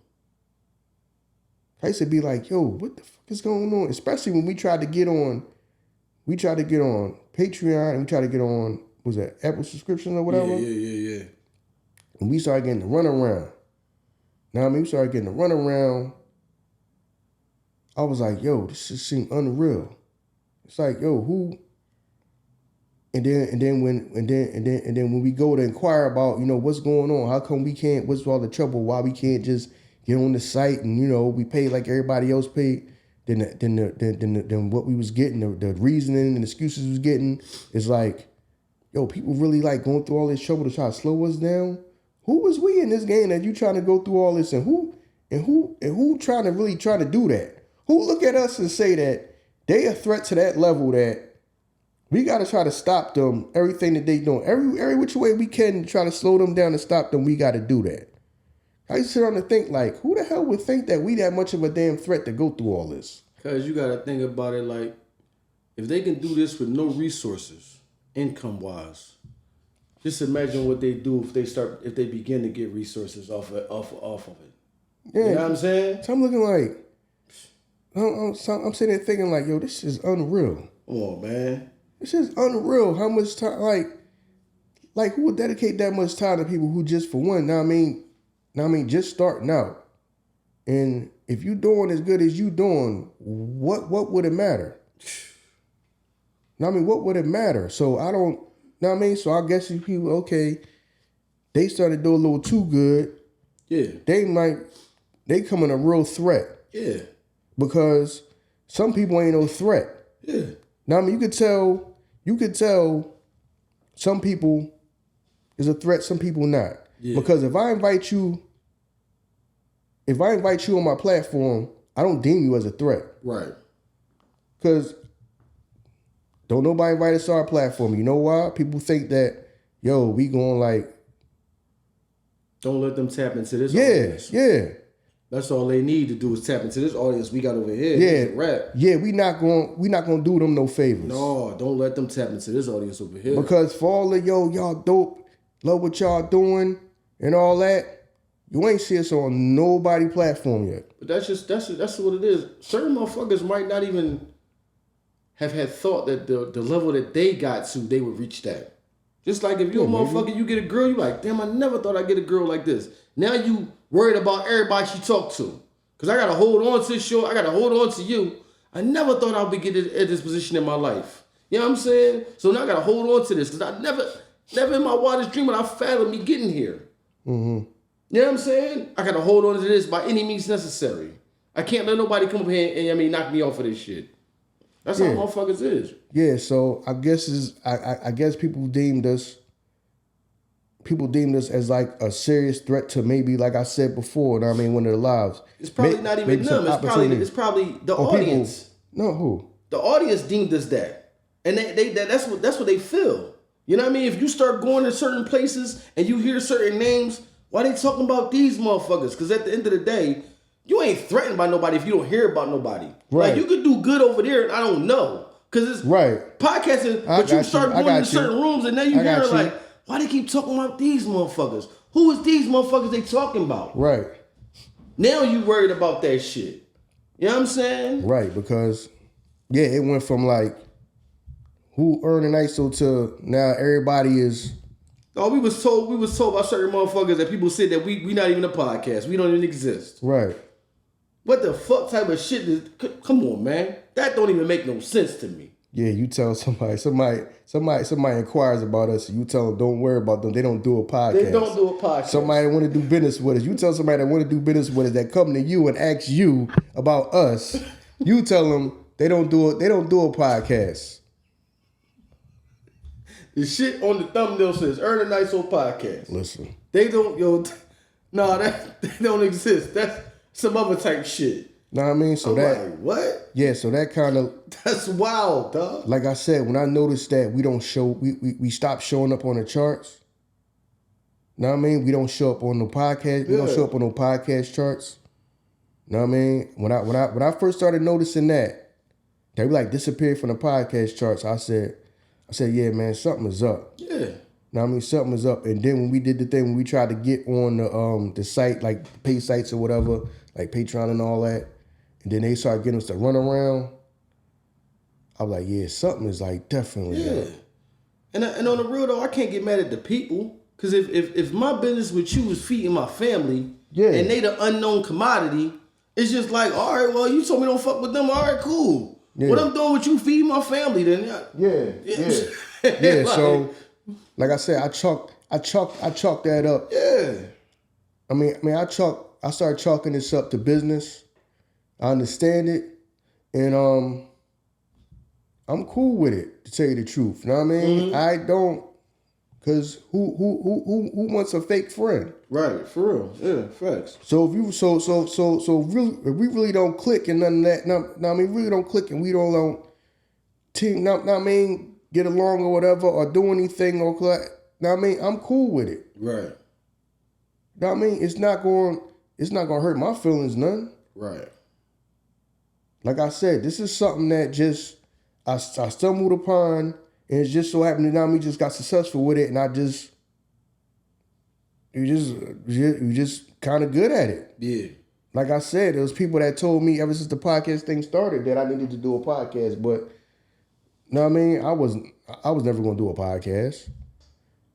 I used to be like, yo, what the fuck is going on? Especially when we tried to get on Patreon and we tried to get on, was that Apple subscription or whatever? Yeah. And we started getting the runaround. Now, I mean, we started getting the runaround. I was like, yo, this just seemed unreal. It's like, yo, who? And then when we go to inquire about, you know, what's going on, how come we can't? What's all the trouble? Why we can't just get on the site and, you know, we pay like everybody else paid? Then what we was getting, the reasoning and excuses we was getting is like, yo, people really like going through all this trouble to try to slow us down. Who was we in this game that you trying to go through all this, and who trying to do that? Who look at us and say that they a threat to that level that we got to try to stop them, everything that they doing, every which way we can try to slow them down and stop them, we got to do that. I used to sit on and think like, who the hell would think that we that much of a damn threat to go through all this? Because you got to think about it like, if they can do this with no resources, income-wise, just imagine what they do if they begin to get resources off of it. Yeah, you know what I'm saying? So I'm looking like, I'm sitting there thinking like, yo, this is unreal. Come on, man. This is unreal. How much time, like who would dedicate that much time to people who just, for one, now I mean, just starting out. And if you doing as good as you doing, what would it matter? What would it matter? So I don't, so I guess these people, okay, they started to do a little too good. Yeah. They come a real threat. Yeah. Because some people ain't no threat. Yeah. You could tell some people is a threat, some people not. Yeah. Because if I invite you on my platform, I don't deem you as a threat. Right. Because don't nobody invite us to our platform. You know why? People think that, yo, we going like... Don't let them tap into this audience. Yeah. That's all they need to do is tap into this audience we got over here. Yeah. Rap. Yeah, we not gonna do them no favors. No, don't let them tap into this audience over here. Because for all of y'all dope, love what y'all doing and all that, you ain't see us on nobody platform yet. But that's what it is. Certain motherfuckers might not even have had thought that the level that they got to, they would reach that. Just like if you're a motherfucker, you get a girl, you like, damn, I never thought I'd get a girl like this. Now you worried about everybody she talk to. Because I got to hold on to this show. I got to hold on to you. I never thought I'd be getting at this position in my life. You know what I'm saying? So now I got to hold on to this. Because I never in my wildest dream would I fathom me getting here. Mm-hmm. You know what I'm saying? I got to hold on to this by any means necessary. I can't let nobody come up here and knock me off of this shit. That's how motherfuckers is. Yeah, so I guess people deemed us as like a serious threat to maybe, like I said before, one of the lives. It's probably not even them. It's probably the audience. No, who? The audience deemed us that. And that's what they feel. You know what I mean? If you start going to certain places and you hear certain names, why they talking about these motherfuckers? Because at the end of the day, you ain't threatened by nobody if you don't hear about nobody. Right. Like, you could do good over there and I don't know. Because it's podcasting, but you start going in certain rooms and then you hear like, why they keep talking about these motherfuckers? Who is these motherfuckers they talking about? Right. Now you worried about that shit. You know what I'm saying? Right, because, yeah, it went from like, who earned an ISO to now everybody is... Oh, we was told by certain motherfuckers that people said that we not even a podcast. We don't even exist. Right. What the fuck type of shit is... Come on, man. That don't even make no sense to me. Yeah, you tell somebody inquires about us, and you tell them don't worry about them. They don't do a podcast. They don't do a podcast. Somebody want to do business with us. You tell somebody that want to do business with us that come to you and ask you about us. You tell them they don't do a podcast. The shit on the thumbnail says "Earn a Nice Old Podcast." Listen, they don't they don't exist. That's some other type shit. Know what I mean? So like, what? Yeah, so that kind of... That's wild, dog. Like I said, when I noticed that we stopped showing up on the charts. Know what I mean? We don't show up on no podcast. We don't show up on no podcast charts. Know what I mean? When I first started noticing that, they like disappeared from the podcast charts. I said, yeah, man, something is up. Yeah. Know what I mean? Something is up. And then when we did the thing, when we tried to get on the site, like pay sites or whatever, like Patreon and all that, and then they started getting us to run around, I was like, yeah, something is like definitely up. And on the real though, I can't get mad at the people. Because if my business with you is feeding my family, and they the unknown commodity, it's just like, all right, well, you told me don't fuck with them. All right, cool. Yeah. What I'm doing with you feeding my family then? Yeah. So, like I said, I chalked that up. Yeah. I mean, I started chalking this up to business. I understand it, and I'm cool with it, to tell you the truth. You know what I mean? Mm-hmm. I don't, cause who wants a fake friend? Right, for real. Yeah, facts. So if you really, if we really don't click and none of that, no, I mean, really don't click and we don't team, I mean, get along or whatever or do anything or I mean, I'm cool with it. Right. I mean, it's not going to hurt my feelings none. Right. Like I said, this is something that just I stumbled upon, and it just so happened that we just got successful with it, and you just kind of good at it. Yeah. Like I said, there was people that told me ever since the podcast thing started that I needed to do a podcast, but know what I mean? I was never gonna do a podcast.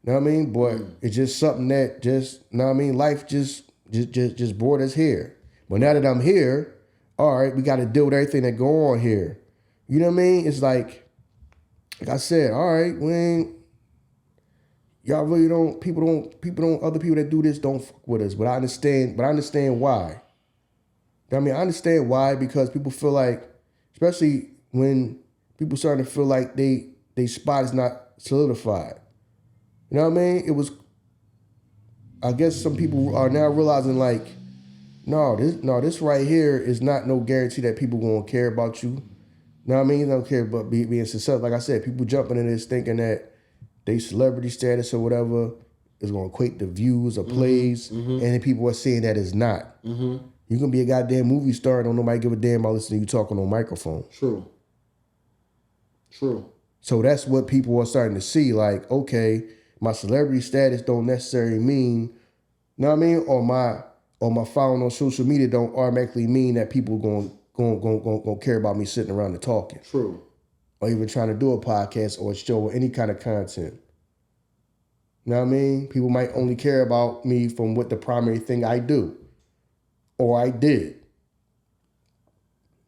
Know what I mean? But it's just something that just, know what I mean, life just brought us here. But now that I'm here, all right, we got to deal with everything that go on here. You know what I mean? It's like I said, all right, y'all really don't, other people that do this don't fuck with us. But I understand why. I mean, I understand why, because people feel like, especially when people starting to feel like they spot is not solidified. You know what I mean? I guess some people are now realizing like, this right here is not no guarantee that people gonna care about you. Know what I mean? You don't care about being successful. Like I said, people jumping in this thinking that they celebrity status or whatever is going to equate to views or plays, and then people are saying that it's not. You can be a goddamn movie star and don't nobody give a damn about listening to you talking on microphone. True. So that's what people are starting to see. Like, okay, my celebrity status don't necessarily mean, know what I mean, or my following on social media don't automatically mean that people going care about me sitting around and talking. True. Or even trying to do a podcast or a show or any kind of content. You know what I mean? People might only care about me from what the primary thing I do or I did.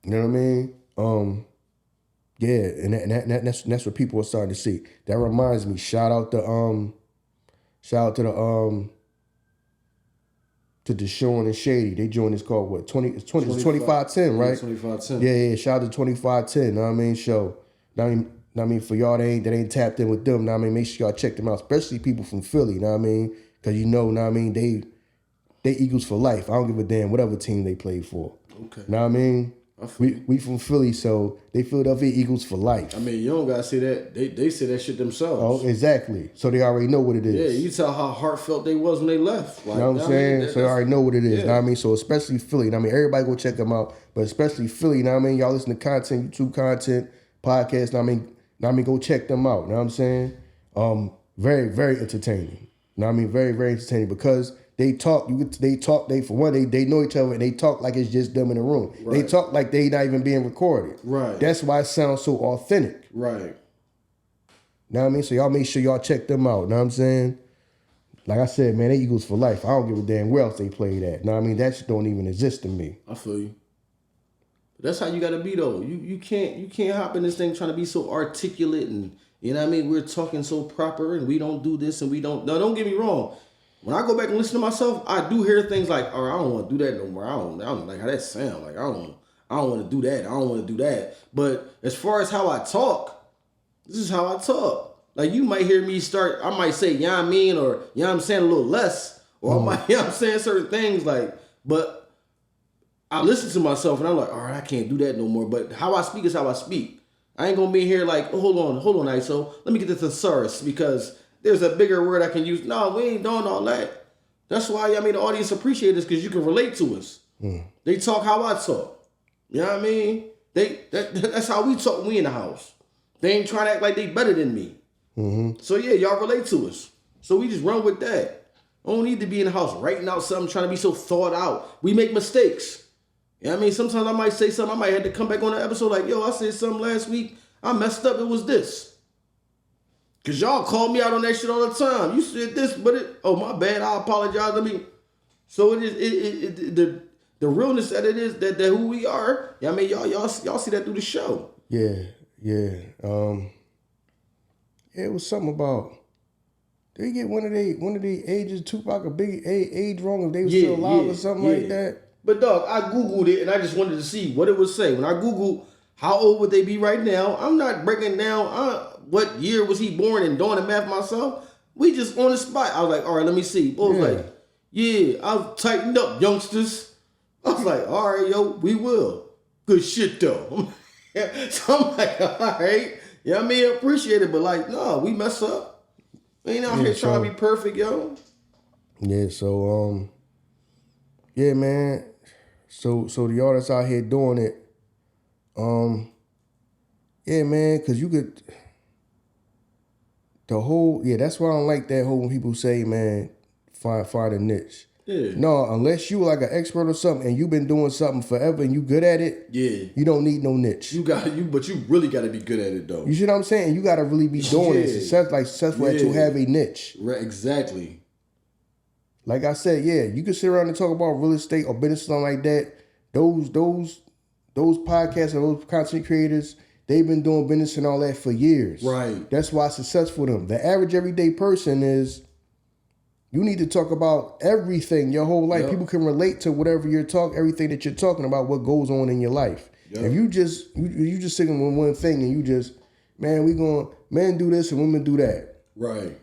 You know what I mean? Yeah, and that's what people are starting to see. That reminds me. Shout out to Deshaun and Shady. They joined this called what? 2510, right? 2510. Yeah. Shout out to 2510. Know what I mean? Show. Know what I mean, for y'all that ain't tapped in with them. Know what I mean, make sure y'all check them out, especially people from Philly. Know what I mean? Because know what I mean, they Eagles for life. I don't give a damn whatever team they play for. Okay. Know what I mean? We from Philly, so they Philadelphia Eagles for life. I mean, you don't gotta say that. They say that shit themselves. Oh, exactly. So they already know what it is. Yeah, you tell how heartfelt they was when they left. Like, you know what I'm saying? So they already know what it is. Yeah. You know what I mean? So especially Philly. You know what I mean? Everybody go check them out, but especially Philly. You know what I mean? Y'all listen to content, YouTube content, podcasts. You know what I mean? Go check them out. You know what I'm saying? Very, very entertaining. You know what I mean? Very, very entertaining because they talk. They for one, they know each other and they talk like it's just them in the room. Right. They talk like they not even being recorded. Right. That's why it sounds so authentic. Right. Know what I mean? So y'all make sure y'all check them out. Know what I'm saying? Like I said, man, they Eagles for life. I don't give a damn where else they played at. Know what I mean? That shit don't even exist to me. I feel you. But that's how you gotta be though. You can't hop in this thing trying to be so articulate and you know what I mean? We're talking so proper and we don't do this and we don't. No, don't get me wrong. When I go back and listen to myself, I do hear things like, "Oh, I don't want to do that no more. I don't like how that sound. Like I don't want to do that. I don't want to do that." But as far as how I talk, this is how I talk. Like you might hear me start. I might say, "Yeah, I mean," or "Yeah, I'm saying a little less," or I might, I'm saying certain things like. But I listen to myself and I'm like, "All right, I can't do that no more." But how I speak is how I speak. I ain't gonna be here like, oh, hold on, ISO. Let me get the thesaurus because there's a bigger word I can use. No, we ain't doing all that. That's why the audience appreciate us because you can relate to us. They talk how I talk. You know what I mean? That's how we talk when we in the house. They ain't trying to act like they better than me. So yeah, y'all relate to us. So we just run with that. I don't need to be in the house writing out something, trying to be so thought out. We make mistakes. You know what I mean? Sometimes I might say something. I might have to come back on the episode like, yo, I said something last week. I messed up. It was this. Because y'all call me out on that shit all the time. You said this, but oh, my bad. I apologize. So it is the realness that it is, that who we are. Yeah, I mean, y'all see that through the show. Yeah. It was something about, did he get one of the ages, Tupac, a big age wrong if they was still alive or something like that? But dog, I Googled it and I just wanted to see what it would say. When I Googled how old would they be right now, I'm not breaking down what year was he born and doing the math myself. We just on the spot. I was like, all right, let me see. Boy was like, yeah, I'll tighten up, youngsters. I was like, all right, yo, we will. Good shit though. So I'm like, all right. Yeah, I mean, appreciate it, but like, no, we mess up. We ain't out here trying to be perfect, yo. Yeah, so yeah, man. So the artists out here doing it, yeah, man, because you could, that's why I don't like that whole when people say, man, find a niche. Yeah. No, unless you like an expert or something and you've been doing something forever and you good at it, you don't need no niche. But you really got to be good at it though. You see what I'm saying? You got to really be doing it. Successful to have a niche. Right, exactly. Like I said, you can sit around and talk about real estate or business, something like that. Those podcasts and those content creators, they've been doing business and all that for years. Right. That's why it's successful for them. The average everyday person is, you need to talk about everything your whole life. Yep. People can relate to whatever everything that you're talking about, what goes on in your life. Yep. If you just sitting with one thing and you just, man, men do this and women do that. Right.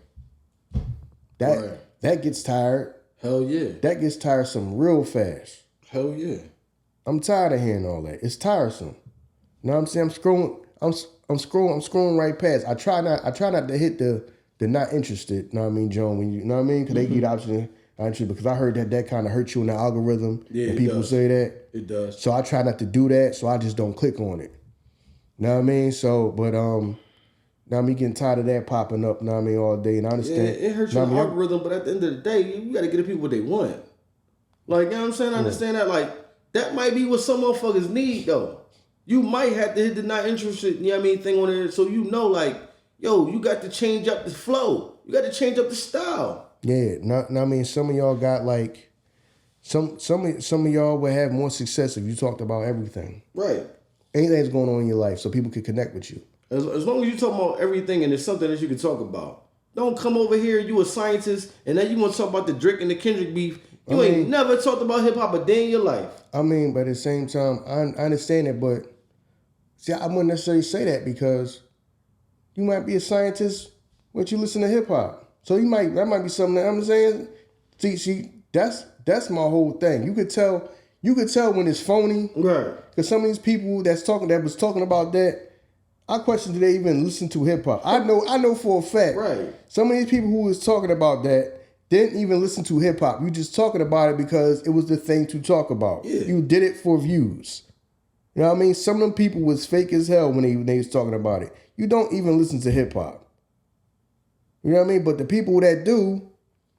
That gets tired. Hell yeah. That gets tiresome real fast. Hell yeah. I'm tired of hearing all that. It's tiresome. You know what I'm saying? I'm scrolling right past. I try not to hit the not interested. You know what I mean, John? When you know what I mean? Because they give the option not interested. Because I heard that kind of hurts you in the algorithm. Yeah, and it people does. say that. It does. So I try not to do that. So I just don't click on it. You know what I mean? So, but now me getting tired of that popping up. You know what I mean? All day, and I understand. Yeah, it hurts your algorithm, but at the end of the day, you got to get the people what they want. Like, you know what I'm saying? I understand that. Like, that might be what some motherfuckers need, though. You might have to hit the not interested, you know what I mean, thing on there, so you know, like, yo, you got to change up the flow. You got to change up the style. Yeah, I mean, some of y'all got like, some of y'all would have more success if you talked about everything. Right. Anything's going on in your life, so people can connect with you. As long as you talk about everything and it's something that you can talk about. Don't come over here, you a scientist, and then you want to talk about the Drake and the Kendrick beef. You ain't never talked about hip-hop a day in your life. I mean, but at the same time, I understand it, but see, I wouldn't necessarily say that because you might be a scientist, but you listen to hip-hop. So that might be something that I'm saying. See, that's my whole thing. You could tell when it's phony. Right. Because some of these people that was talking about that, I question, do they even listen to hip-hop? I know for a fact. Right. Some of these people who was talking about that didn't even listen to hip-hop. You just talking about it because it was the thing to talk about. Yeah. You did it for views. You know what I mean? Some of them people was fake as hell when they was talking about it. You don't even listen to hip-hop. You know what I mean? But the people that do,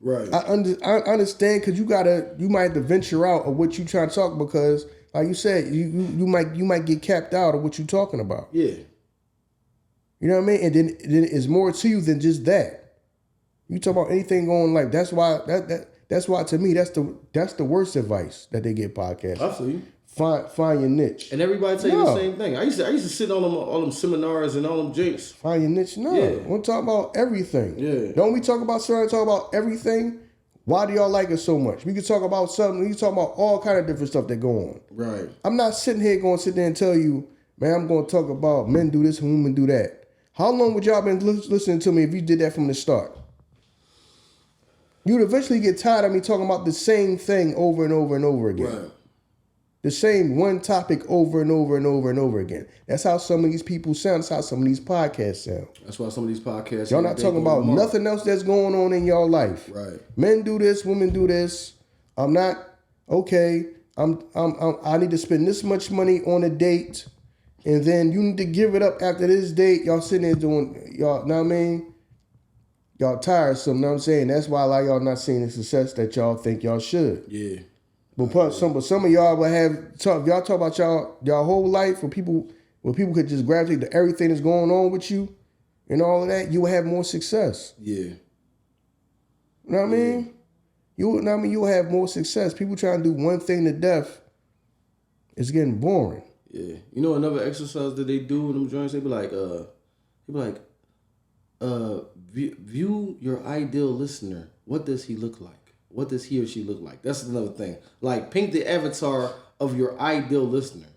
right? I understand because you might have to venture out of what you trying to talk because, like you said, you might get capped out of what you talking about. Yeah. You know what I mean? And then it's more to you than just that. You talk about anything going like that's why to me that's the worst advice that they get podcasts. I feel you. Find your niche. And everybody tell you the same thing. I used to sit on all them seminars and all them jinx. Find your niche. No, we'll talk about everything. Yeah. Don't we talk about something? Talk about everything. Why do y'all like it so much? We can talk about something. We can talk about all kind of different stuff that go on. Right. I'm not sitting here going to sit there and tell you, man, I'm going to talk about men do this and women do that. How long would y'all been listening to me if you did that from the start? You'd eventually get tired of me talking about the same thing over and over and over again. Right. The same one topic over and over and over and over again. That's how some of these people sound. That's how some of these podcasts sound. That's why some of these podcasts. Y'all not talking about nothing else that's going on in y'all life. Right. Men do this, women do this. I'm not okay. I need to spend this much money on a date, and then you need to give it up after this date. Y'all sitting there doing y'all. Know what I mean? Y'all tiresome. Know what I'm saying? That's why a lot of y'all not seeing the success that y'all think y'all should. Yeah. But some of y'all will y'all talk about y'all whole life where people could just gravitate to everything that's going on with you and all of that, you will have more success. Yeah. You know what I mean? You will have more success. People trying to do one thing to death, it's getting boring. Yeah. You know another exercise that they do in them joints, they be like, view your ideal listener. What does he look like? What does he or she look like? That's another thing. Like, paint the avatar of your ideal listener.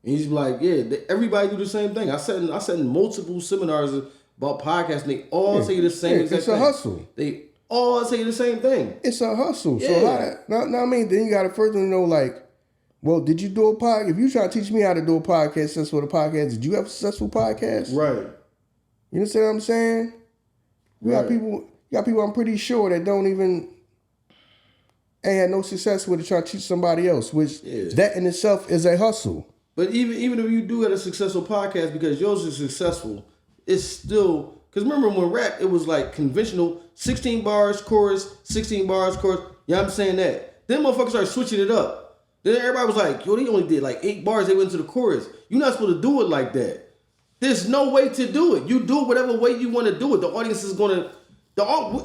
And you just be like, yeah, everybody do the same thing. I sat in multiple seminars about podcasts, and they all say the same exact thing. It's a hustle. They all say the same thing. It's a hustle. Yeah. So I mean, then you got to first know, like, well, did you do a podcast? If you try to teach me how to do a podcast, successful podcast, did you have a successful podcast? Right. You understand what I'm saying? You got people I'm pretty sure that don't even ain't had no success with it trying to teach somebody else, which that in itself is a hustle. But even if you do have a successful podcast, because yours is successful, it's still, because remember when rap, it was like conventional, 16 bars, chorus, 16 bars, chorus. You know what I'm saying that? Then motherfuckers started switching it up. Then everybody was like, yo, they only did like 8 bars, they went to the chorus. You're not supposed to do it like that. There's no way to do it. You do it whatever way you want to do it. The audience is going to,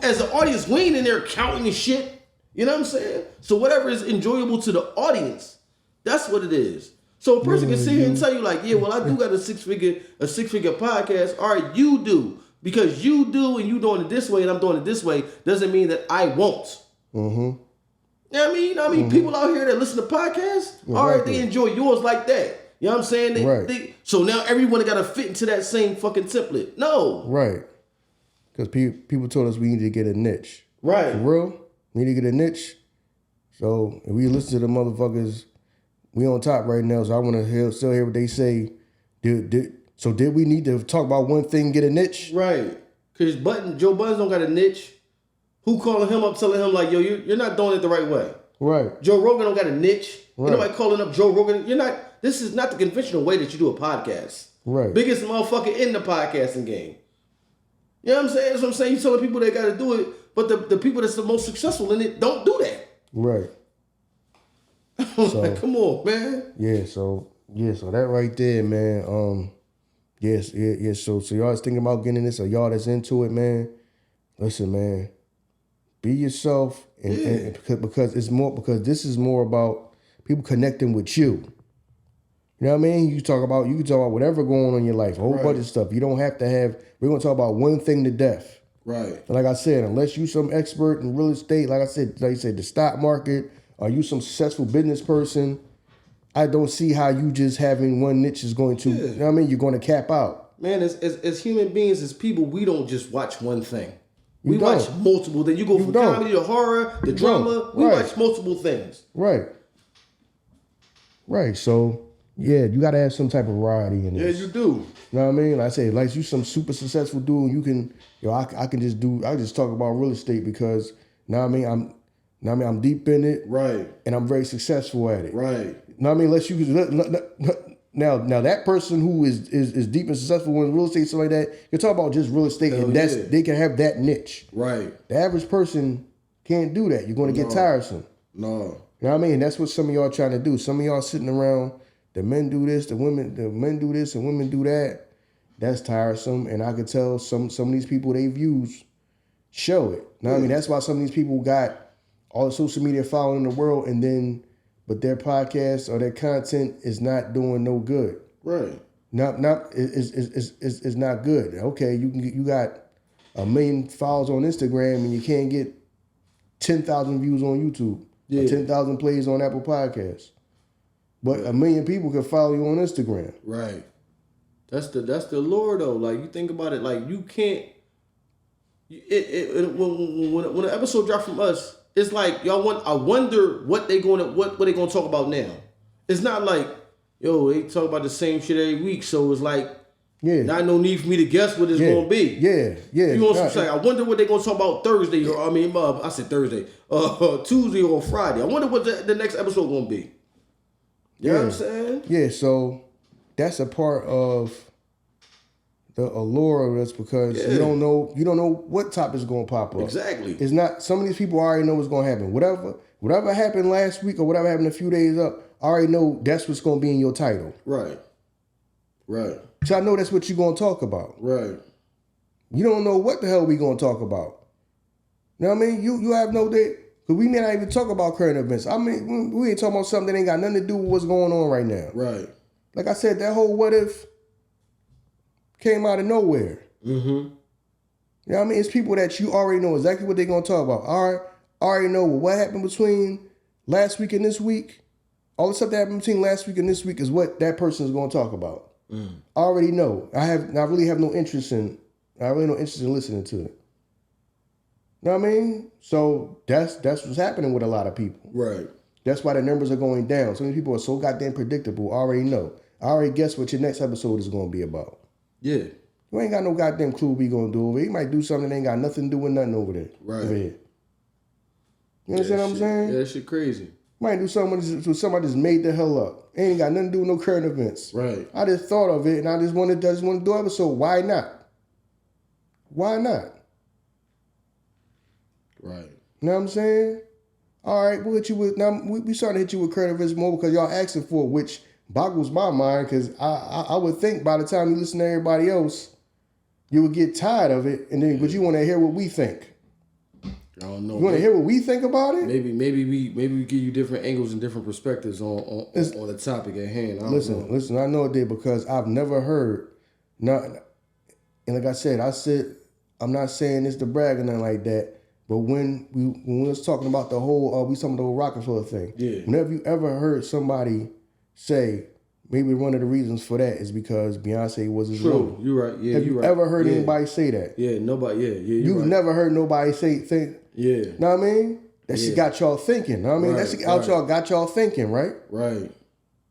as the audience, we ain't in there counting the shit. You know what I'm saying? So whatever is enjoyable to the audience, that's what it is. So a person can sit here and tell you like, yeah, well, I do got a six figure podcast. All right, you do. Because you do and you doing it this way and I'm doing it this way doesn't mean that I won't. Mm-hmm. You know what I mean? People out here that listen to podcasts, all right, they enjoy yours like that. You know what I'm saying? So now everyone got to fit into that same fucking template. No. Right. Because people told us we need to get a niche. Right. For real? We need to get a niche. So if we listen to the motherfuckers, we on top right now. So I want to still hear what they say So did we need to talk about one thing, get a niche? Right. Because Joe Budden don't got a niche. Who calling him up, telling him like, yo, you're not doing it the right way. Right. Joe Rogan don't got a niche. Right. Ain't nobody calling up Joe Rogan. This is not the conventional way that you do a podcast. Right. Biggest motherfucker in the podcasting game. You know what I'm saying? That's what I'm saying. You telling people they got to do it, but the people that's the most successful in it don't do that. Right. So, like, come on, man. Yeah, so that right there, man. Yes. So y'all is thinking about getting this, or y'all that's into it, man. Listen, man. Be yourself, and because this is more about people connecting with you. You know what I mean? You can talk about whatever going on in your life, a whole bunch of stuff. You don't have to have. We're gonna talk about one thing to death. Right. And like I said, unless you some expert in real estate, like you said, the stock market, or you some successful business person, I don't see how you just having one niche is going to. You know what I mean? You're going to cap out. Man, as human beings, as people, we don't just watch one thing. We watch multiple things. You go from comedy to horror to drama. We watch multiple things. Right. Right. So, yeah, you got to have some type of variety in this. Yeah, you do. You know what I mean? Like I say, like you some super successful dude, you can, I just talk about real estate because, you know what I mean? I'm deep in it. Right. And I'm very successful at it. Right. You know what I mean? Unless you now that person who is deep and successful in real estate, something like that, you're talking about just real estate, and they can have that niche. Right. The average person can't do that. You're going to get tiresome. No. You know what I mean? That's what some of y'all trying to do. Some of y'all sitting around, the men do this, the men do this, and women do that. That's tiresome. And I could tell some of these people, they views show it. You know what I mean? That's why some of these people got all the social media following in the world, but their podcast or their content is not doing no good. Right. It's not good. Okay, you got 1 million followers on Instagram and you can't get 10,000 views on YouTube. Or 10,000 plays on Apple Podcasts. But 1 million people can follow you on Instagram. Right. That's the lure though. Like you think about it, like you can't. When an episode dropped from us, it's like I wonder what they gonna talk about now. It's not like they talk about the same shit every week, so it's like not no need for me to guess what it's gonna be. Yeah. You know what I'm saying? I wonder what they gonna talk about Thursday. Or I said Thursday, Tuesday or Friday. I wonder what the next episode gonna be. You know what I'm saying? Yeah. So that's a part of the allure of this because you don't know what topic is going to pop up. Exactly. It's not. Some of these people already know what's going to happen. Whatever happened last week or whatever happened a few days up, I already know that's what's going to be in your title. Right. So I know that's what you're going to talk about. Right. You don't know what the hell we going to talk about. You know what I mean? You have no day. Because we may not even talk about current events. I mean, we ain't talking about something that ain't got nothing to do with what's going on right now. Right. Like I said, that whole what if came out of nowhere. Mm-hmm. You know what I mean? It's people that you already know exactly what they're going to talk about. All right, I already know what happened between last week and this week. All the stuff that happened between last week and this week is what that person is going to talk about. I already know. I really have no interest in listening to it. You know what I mean? So that's what's happening with a lot of people. Right. That's why the numbers are going down. So many people are so goddamn predictable. I already know. I already guess what your next episode is going to be about. Yeah. You ain't got no goddamn clue what we going to do over here. You might do something that ain't got nothing to do with nothing over there. Right. Over here. You understand what I'm saying? Yeah, that shit crazy. Might do something somebody just made the hell up. Ain't got nothing to do with no current events. Right. I just thought of it and I just wanted to do an episode. Why not? Why not? Right. You know what I'm saying? All right, we'll hit you with, now we starting to hit you with current events more because y'all asking for it, which boggles my mind because I would think by the time you listen to everybody else, you would get tired of it, and then but you want to hear what we think. I don't know. You want to hear what we think about it? Maybe we give you different angles and different perspectives on the topic at hand. Listen. I know it did because I've never heard and like I said, I'm not saying this to brag or nothing like that. But when we was talking about the whole, we talking about the whole Rockefeller thing. Yeah. Whenever you ever heard somebody say maybe one of the reasons for that is because Beyonce was his woman. You're right. Yeah. Have you ever heard anybody say that? Yeah. Nobody. Yeah. You've never heard nobody think. Yeah. Know what I mean? That shit got y'all thinking. Know what I mean? That shit got y'all thinking, right? Right.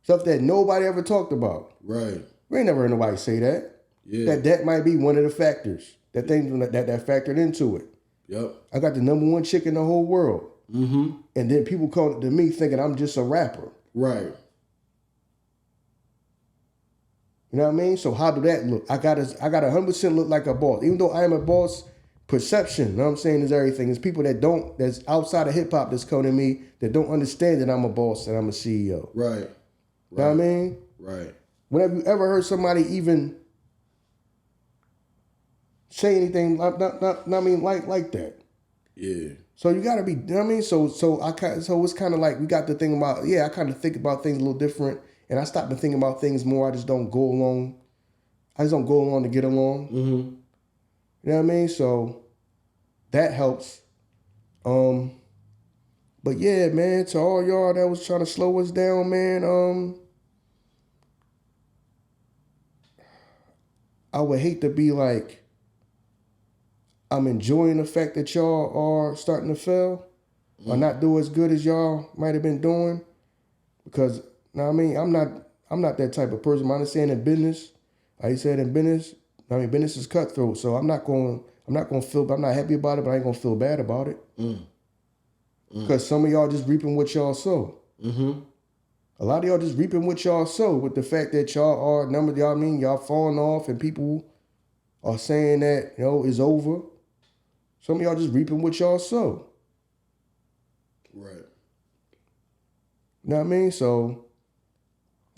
Stuff that nobody ever talked about. Right. We ain't never heard nobody say that. Yeah. That might be one of the factors. That thing that factored into it. Yep. I got the #1 chick in the whole world. Mm-hmm. And then people come to me thinking I'm just a rapper. Right. You know what I mean? So how do that look? I got 100% look like a boss. Even though I am a boss, perception, you know what I'm saying, is everything. It's people that's outside of hip hop that's coming to me that don't understand that I'm a boss and I'm a CEO. Right. You know what I mean? Right. Whenever you ever heard somebody even say anything like that? Yeah. So you gotta be, you know what I mean? So it's kind of like we got to think about, I kind of think about things a little different, and I stopped to think about things more. I just don't go along. I just don't go along to get along. Mm-hmm. You know what I mean? So that helps. But yeah, man, to all y'all that was trying to slow us down, man, I would hate to be like, I'm enjoying the fact that y'all are starting to fail or not do as good as y'all might have been doing. Because, you know what I mean, I'm not that type of person. I understand in business, like you said, in business, I mean, business is cutthroat. So I'm not happy about it, but I ain't gonna feel bad about it. Because some of y'all just reaping what y'all sow. Mm-hmm. A lot of y'all just reaping what y'all sow with the fact that y'all are, y'all falling off and people are saying that, it's over. Some of y'all just reaping what y'all sow. Right. You know what I mean? So,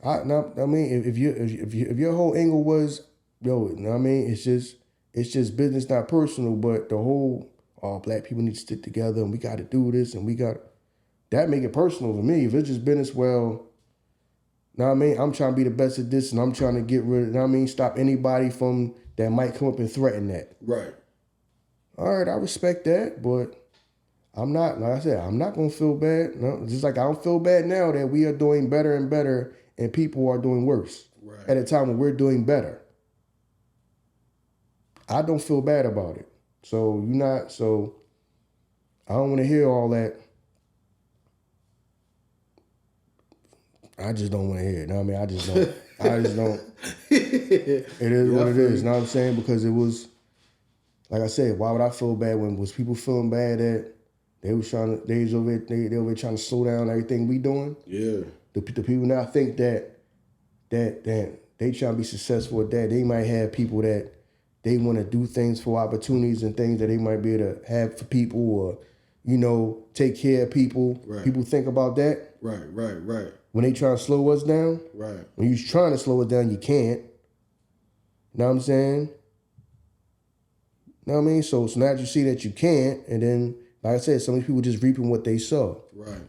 if your whole angle was, you know what I mean? It's just business, not personal, but the whole, black people need to stick together and we got to do this and that make it personal for me. If it's just business, well, know what I mean? I'm trying to be the best at this and I'm trying to get rid of, know what I mean? Stop anybody from that might come up and threaten that. Right. All right, I respect that, but I'm not, like I said, I'm not going to feel bad. No, just like I don't feel bad now that we are doing better and better and people are doing worse at a time when we're doing better. I don't feel bad about it. So I don't want to hear all that. I just don't want to hear it. You know what I mean? I just don't. It is what it is. You know what I'm saying? Because it was, like I said, why would I feel bad when was people feeling bad that they was over there trying to slow down everything we doing? Yeah. The people now think that they trying to be successful at that. They might have people that they want to do things for opportunities and things that they might be able to have for people or, take care of people. Right. People think about that. Right. When they try to slow us down. Right. When you're trying to slow us down, you can't. You know what I'm saying? You know what I mean? So now that you see that you can't, and then, like I said, some of these people just reaping what they sow. Right. You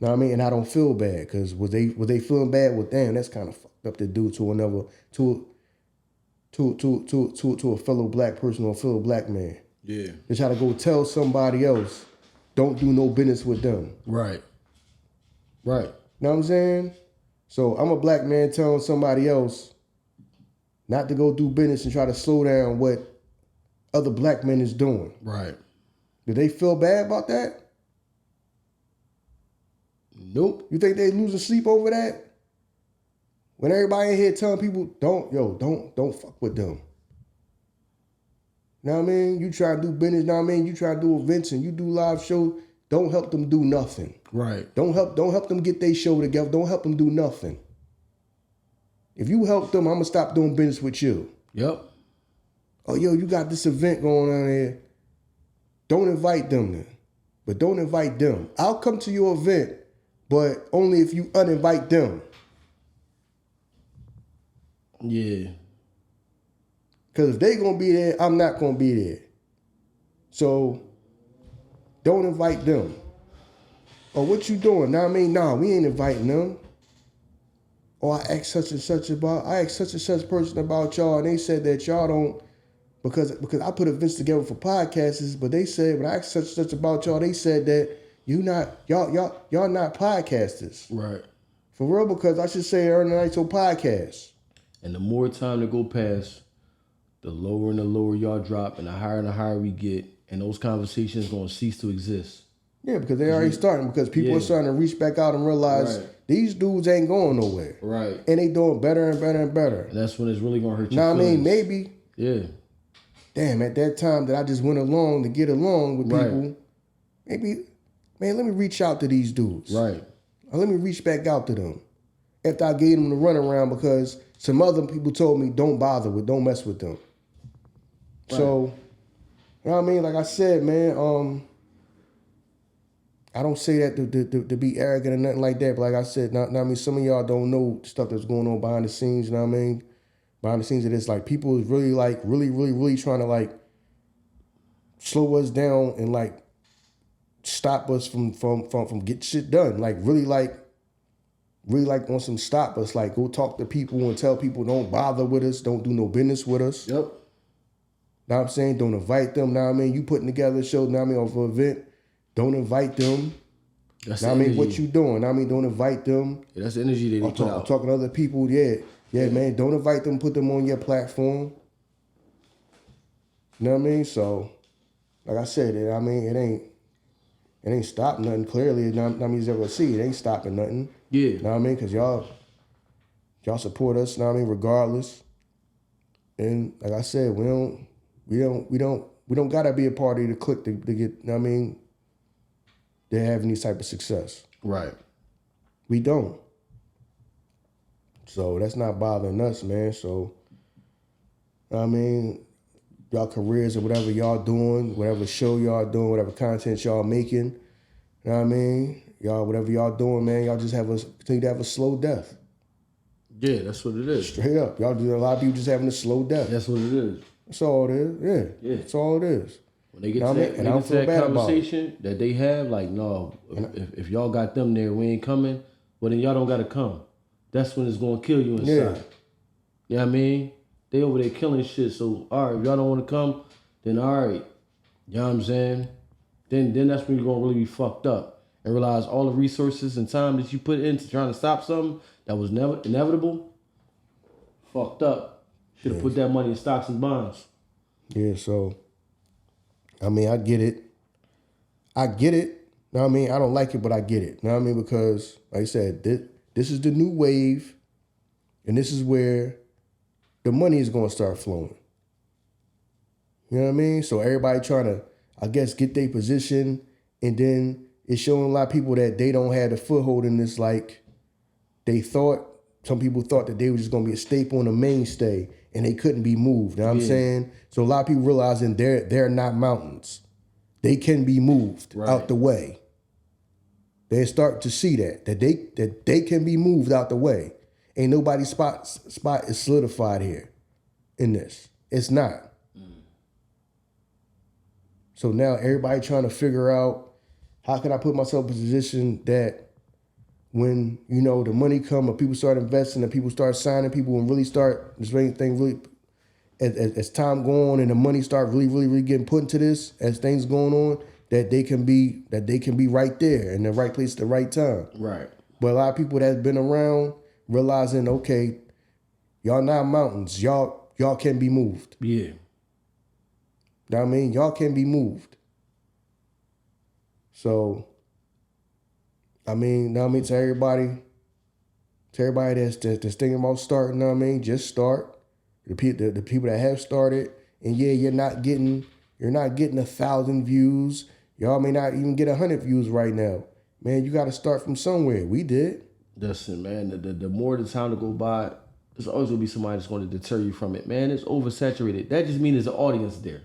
know what I mean? And I don't feel bad, because was they feeling bad with them? That's kind of fucked up to do to a fellow black person or a fellow black man. Yeah. They try to go tell somebody else, don't do no business with them. Right. You know what I'm saying? So I'm a black man telling somebody else not to go do business and try to slow down what other black men is doing. Right. Do they feel bad about that? Nope. You think they losing sleep over that? When everybody in here telling people, don't fuck with them. You know what I mean? You try to do business, you know what I mean? You try to do events and you do live shows, don't help them do nothing. Right. Don't help them get their show together. Don't help them do nothing. If you help them, I'm gonna stop doing business with you. Yep. Oh, you got this event going on here. Don't invite them then. But don't invite them. I'll come to your event, but only if you uninvite them. Yeah. Because if they gonna be there, I'm not gonna be there. So don't invite them. Or what you doing? Now I mean, nah, we ain't inviting them. Or I asked such and such person about y'all, and they said that y'all don't, because I put events together for podcasts, but they said when I asked such about y'all, they said that y'all not podcasters. Right. For real, because I should say Earn the Night Show podcast. And the more time that go past, the lower and the lower y'all drop, and the higher we get, and those conversations gonna cease to exist. Yeah, because they already starting, because people are starting to reach back out and realize these dudes ain't going nowhere. Right. And they doing better and better and better. And that's when it's really gonna hurt you. Now I mean, maybe. Yeah. Damn, at that time that I just went along to get along with Right. people, maybe, man, let me reach out to these dudes. Right. Or let me reach back out to them. After I gave them the runaround because some other people told me don't mess with them. Right. So, you know what I mean? Like I said, man, I don't say that to be arrogant or nothing like that, but like I said, I mean, some of y'all don't know stuff that's going on behind the scenes, you know what I mean? Behind the scenes of this, like, people is really, like, really trying to, like, slow us down and, like, stop us from getting shit done. Like, really want some stop us. Like, go talk to people and tell people don't bother with us, don't do no business with us. Yep. Know what I'm saying? Don't invite them. Know what I mean? You putting together a show, know what I mean, off an event. Don't invite them. That's know what I mean? What you doing? Know what I mean? Don't invite them. Yeah, that's the energy they put out. Talking to other people, yeah, man. Don't invite them, put them on your platform. You know what I mean? So, like I said, I mean, it ain't stopping nothing. Clearly, I mean, you're gonna see it ain't stopping nothing. Yeah. You know what I mean? Because y'all support us. You know what I mean? Regardless. And like I said, we don't gotta be a party to click to get. You know what I mean? They're having these type of success. Right. We don't. So that's not bothering us, man. So, I mean, y'all careers or whatever y'all doing, whatever show y'all doing, whatever content y'all making, you know what I mean? Y'all, whatever y'all doing, man, y'all just continue to have a slow death. Yeah, that's what it is. Straight up. Y'all do a lot of people just having a slow death. That's what it is. That's all it is. Yeah. That's all it is. When they get to that conversation that they have, like, no, if y'all got them there, we ain't coming, well, then y'all don't got to come. That's when it's going to kill you inside. Yeah. You know what I mean? They over there killing shit, so, all right, if y'all don't want to come, then all right. You know what I'm saying? Then that's when you're going to really be fucked up and realize all the resources and time that you put into trying to stop something that was never inevitable, fucked up. Should have put that money in stocks and bonds. Yeah, so... I mean, I get it. Know what I mean? I don't like it, but I get it. Know what I mean? Because, like I said, this is the new wave, and this is where the money is going to start flowing. You know what I mean? So everybody trying to, I guess, get their position, and then it's showing a lot of people that they don't have the foothold in this. Like, some people thought that they were just going to be a staple and a mainstay, and they couldn't be moved. You know what I'm saying? So a lot of people realizing they're not mountains. They can be moved out the way. They start to see that they can be moved out the way. Ain't nobody's spot is solidified here in this. It's not. So now everybody trying to figure out, how can I put myself in a position that when, you know, the money come and people start investing and people start signing people and really start this thing really, as time go on and the money start really getting put into this, as things going on, that they can be right there in the right place at the right time. Right. But a lot of people that's been around realizing, okay, y'all not mountains, y'all can be moved. Yeah. You know what I mean? Y'all can be moved. So, I mean, know what I mean, to everybody that's thinking about starting, know what I mean, just start. The people that have started, and yeah, you're not getting 1,000 views. Y'all may not even get 100 views right now. Man, you got to start from somewhere. We did. Listen, man, the more the time to go by, there's always going to be somebody that's going to deter you from it. Man, it's oversaturated. That just means there's an audience there.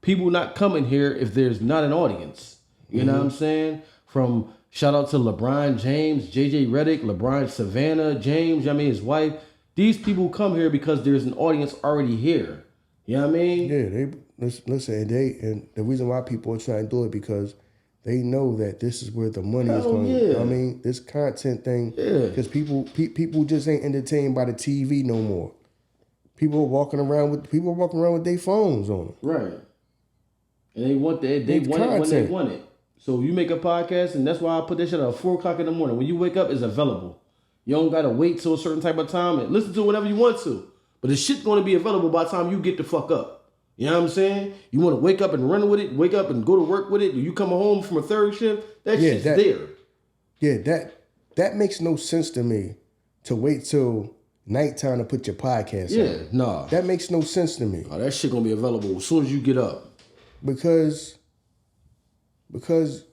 People not coming here if there's not an audience. You know what I'm saying? From shout out to LeBron James, JJ Redick, LeBron Savannah, James, I mean his wife. These people come here because there's an audience already here. You know what I mean? Yeah, they listen, and the reason why people are trying to do it because they know that this is where the money is going. Yeah. You know what I mean, this content thing. Yeah. Because people just ain't entertained by the TV no more. People are walking around with their phones on them. Right. And they want that. They want it when they want it. So you make a podcast, and that's why I put that shit at 4 o'clock in the morning. When you wake up, it's available. You don't gotta wait till a certain type of time and listen to it whenever you want to. But the shit's gonna be available by the time you get the fuck up. You know what I'm saying? You wanna wake up and run with it, wake up and go to work with it. You come home from a third shift, that shit's there. Yeah, that makes no sense to me to wait till nighttime to put your podcast Yeah, out. nah. That makes no sense to me. Oh, that shit gonna be available as soon as you get up. Because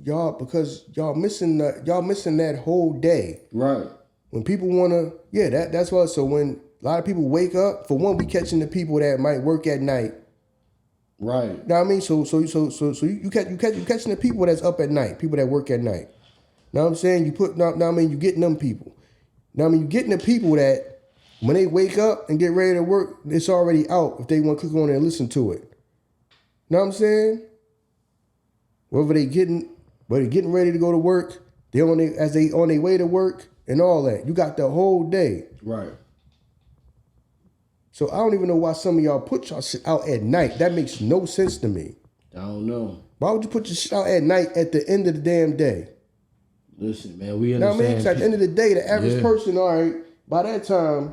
y'all missing that whole day. Right. When people wanna, that's why. So when a lot of people wake up, for one, we catching the people that might work at night. Right. You know what I mean? So you catching the people that's up at night, people that work at night. Know what I'm saying? You getting them people. Know what I mean? You getting the people that when they wake up and get ready to work, it's already out if they want to click on it and listen to it. Know what I'm saying? Whether they getting ready to go to work, they on their way to work and all that. You got the whole day. Right. So I don't even know why some of y'all put y'all shit out at night. That makes no sense to me. I don't know. Why would you put your shit out at night at the end of the damn day? Listen, man, we You know understand. what I mean? 'Cause at the end of the day, the average person, all right, by that time,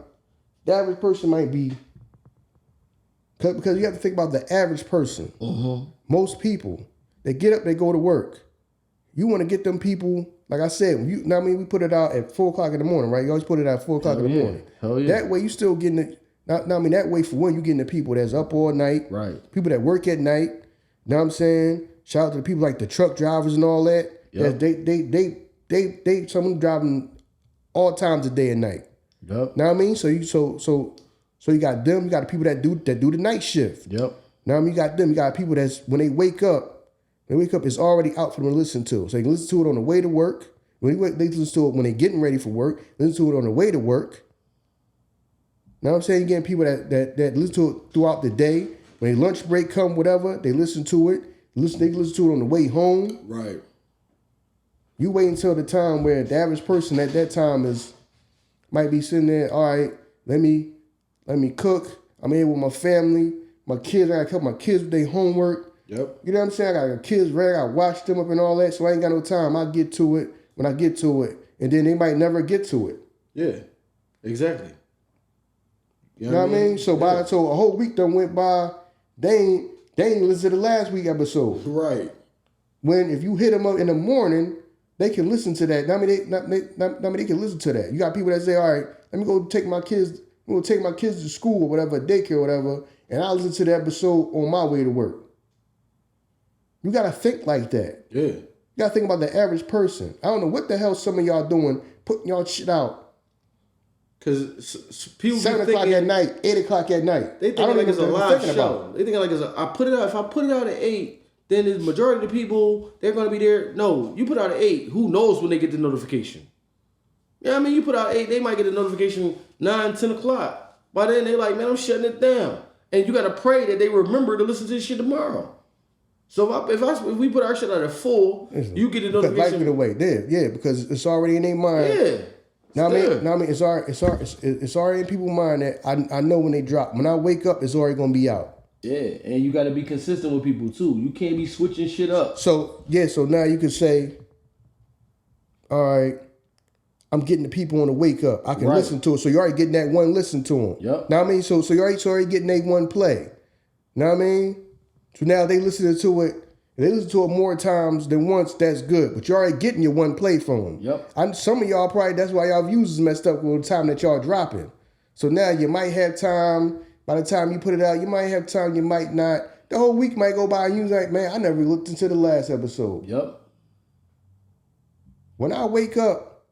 the average person might be, because you have to think about the average person. Mm-hmm. Most people, they get up, they go to work. You want to get them people, like I said, know what I mean, we put it out at 4 o'clock in the morning, right? You always put it out at 4 o'clock in the morning. Hell yeah. That way you still getting it. That way for one, you getting the people that's up all night. Right. People that work at night. Know what I'm saying? Shout out to the people like the truck drivers and all that. Yep. They some of them driving all times of day and night. Yep. Know what I mean? So you got them, you got the people that do the night shift. Yep. Know what I mean? You got them, you got people that's when they wake up, it's already out for them to listen to. So they can listen to it on the way to work. They listen to it when they're getting ready for work, listen to it on the way to work. Know what I'm saying? You're getting people that listen to it throughout the day. When their lunch break come, whatever, they listen to it. They listen to it on the way home. Right. You wait until the time where the average person at that time might be sitting there, all right, let me cook. I'm here with my family, my kids. I gotta help my kids with their homework. Yep. You know what I'm saying? I got kids ready. I gotta watch them up and all that. So I ain't got no time. I'll get to it when I get to it. And then they might never get to it. Yeah. Exactly. You know what I mean? So so a whole week done went by. They ain't listen to the last week episode. Right. When if you hit them up in the morning, they can listen to that. They can listen to that. You got people that say, all right, let me go take my kids. I'm gonna take my kids to school or whatever, daycare or whatever, and I'll listen to the episode on my way to work. You gotta think like that. Yeah. You gotta think about the average person. I don't know what the hell some of y'all doing, putting y'all shit out. Because people 7 o'clock at night, 8 o'clock at night. They think like it's a live show. They think like it's a. If I put it out at 8, then the majority of the people they're gonna be there. No, you put out at 8. Who knows when they get the notification? Yeah, I mean you put out 8, they might get a notification 9, 10 o'clock. By then they like, man, I'm shutting it down. And you gotta pray that they remember to listen to this shit tomorrow. So if we put our shit out at 4, you get a notification. Because life get away there, yeah, because it's already in their mind. Yeah. Now I mean, it's already in people's mind that I know when they drop. When I wake up, it's already gonna be out. Yeah, and you got to be consistent with people too. You can't be switching shit up. So now you can say, all right, I'm getting the people on the wake up. I can listen to it. So you're already getting that one listen to them. Yep. Now I mean, so you're already getting that one play. Know what I mean? So now they listen to it. They listen to it more times than once. That's good, but you're already getting your one play from them. Yep. Some of y'all probably that's why y'all views is messed up with the time that y'all dropping. So now you might have time. By the time you put it out, you might have time. You might not. The whole week might go by, and you're like, man, I never looked into the last episode. Yep. When I wake up,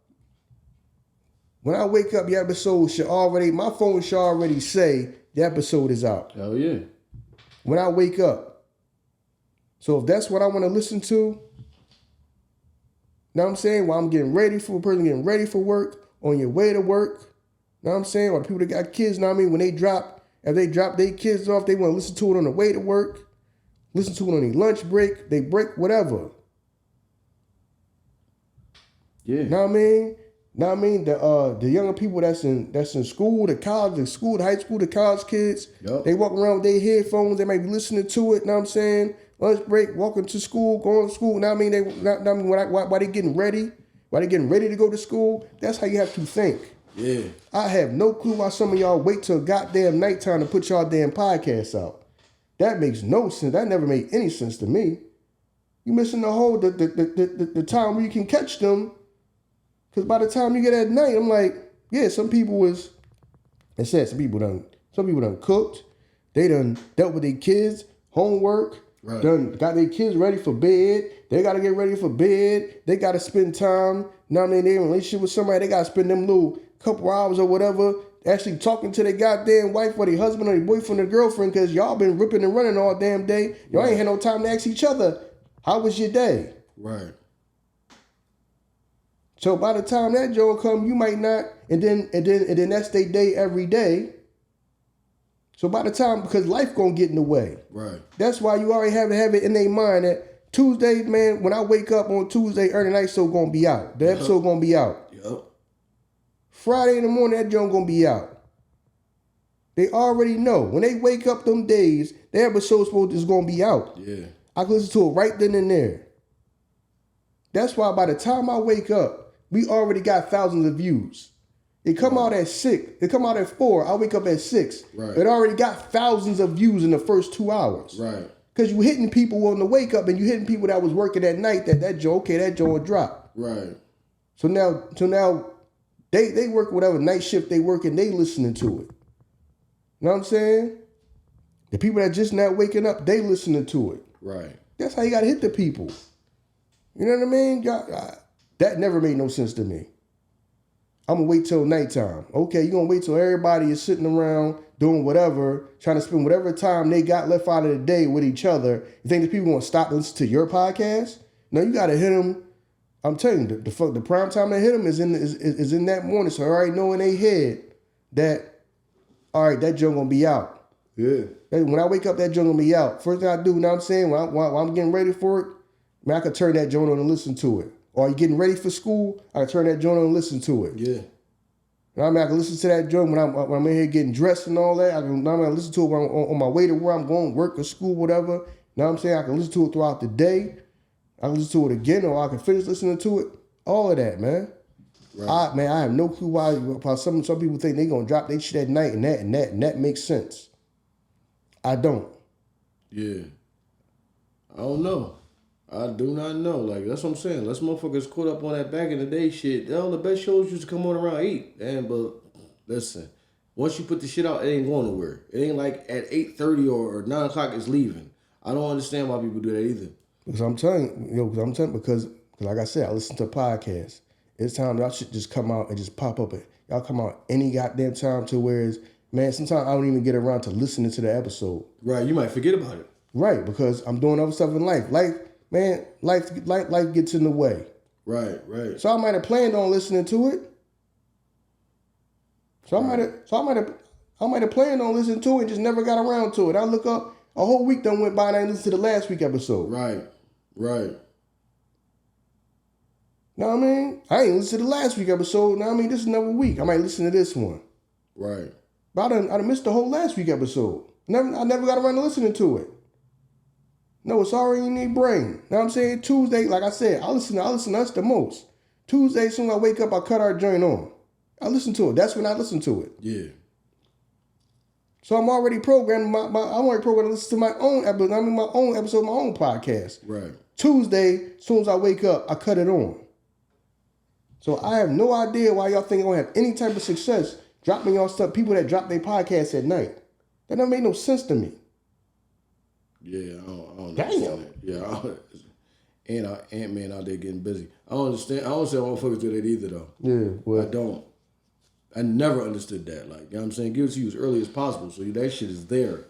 your episode should already. My phone should already say the episode is out. Hell yeah. When I wake up. So if that's what I want to listen to, know what I'm saying? While I'm getting ready for a person getting ready for work, on your way to work, know what I'm saying? Or the people that got kids, know what I mean? When they drop, if they drop their kids off, they want to listen to it on the way to work, listen to it on their lunch break, they break, whatever. Yeah. Know what I mean? Know what I mean? The younger people that's in school, the high school, the college kids, they walk around with their headphones, they might be listening to it, know what I'm saying? Lunch break, walking to school, going to school. Now I mean, why they getting ready? Why they getting ready to go to school? That's how you have to think. Yeah. I have no clue why some of y'all wait till goddamn nighttime to put y'all damn podcasts out. That makes no sense. That never made any sense to me. You missing the whole the time where you can catch them. Because by the time you get at night, I'm like, yeah, some people done cooked. They done dealt with their kids, homework, Right. done got their kids ready for bed. They got to get ready for bed. They got to spend time. They in a relationship with somebody. They got to spend them little couple hours or whatever actually talking to their goddamn wife or their husband or their boyfriend or girlfriend because y'all been ripping and running all damn day. Y'all ain't had no time to ask each other, how was your day? Right. So by the time that Joe come, you might not, and then that's their day every day. So by the time, because life gonna get in the way. Right. That's why you already have to have it in their mind that Tuesday, man, when I wake up on Tuesday, early night show gonna be out. The episode gonna be out. Yep. Friday in the morning, that joint gonna be out. They already know. When they wake up them days, the episode is gonna be out. Yeah. I can listen to it right then and there. That's why by the time I wake up, we already got thousands of views. It come out at 6. It come out at 4. I wake up at 6. Right. It already got thousands of views in the first 2 hours. Right. Because you hitting people on the wake up and you hitting people that was working at night that joke will drop. Right. So now they work whatever night shift they work and they listening to it. You know what I'm saying? The people that just not waking up, they listening to it. Right. That's how you got to hit the people. You know what I mean? That never made no sense to me. I'm going to wait till nighttime. Okay, you're going to wait till everybody is sitting around doing whatever, trying to spend whatever time they got left out of the day with each other. You think the people going to stop and listen to your podcast? No, you got to hit them. I'm telling you, the prime time to hit them is in that morning. So I already know in their head that, all right, that joint going to be out. Yeah. When I wake up, that joint going to be out. First thing I do, you know what I'm saying, while I'm getting ready for it, man, I could turn that joint on and listen to it. Or you getting ready for school, I can turn that joint on and listen to it. Yeah. I mean, I can listen to that joint when I'm in here getting dressed and all that. I can listen to it when I'm on my way to where I'm going, work or school, whatever. You know what I'm saying? I can listen to it throughout the day. I can listen to it again, or I can finish listening to it. All of that, man. Right. I have no clue why some people think they gonna drop their shit at night and that makes sense. I don't. Yeah. I don't know. I do not know. Like, that's what I'm saying. Let's motherfuckers caught up on that back in the day shit. All the best shows used to come on around 8. But listen, once you put the shit out, it ain't going nowhere. It ain't like at 8:30 or 9 o'clock it's leaving. I don't understand why people do that either. Because I'm telling you, because like I said, I listen to podcasts. It's time y'all shit just come out and just pop up. Y'all come out any goddamn time to where man, sometimes I don't even get around to listening to the episode. Right, you might forget about it. Right, because I'm doing other stuff in life. Life gets in the way. Right, right. So I might have planned on listening to it. I might have planned on listening to it and just never got around to it. I look up, a whole week done went by and I didn't listen to the last week episode. Right, right. Know what I mean? I ain't listened to the last week episode. Know what I mean? This is another week. I might listen to this one. Right. But I done missed the whole last week episode. I never got around to listening to it. No, it's already in their brain. Know what I'm saying? Tuesday, like I said, I listen to us the most. Tuesday, as soon as I wake up, I cut our joint on. I listen to it. That's when I listen to it. Yeah. So I'm already programmed. I'm already programmed to listen to my own episode. I mean, my own episode, my own podcast. Right. Tuesday, as soon as I wake up, I cut it on. So I have no idea why y'all think I'm gonna have any type of success dropping y'all stuff. People that drop their podcasts at night. That don't make no sense to me. Yeah, I don't Damn. understand that. Yeah, and Ant-Man out there getting busy. I don't understand. I don't say motherfuckers do that either, though. Yeah, well. I don't. I never understood that. Like, you know what I'm saying? Give it to you as early as possible so that shit is there.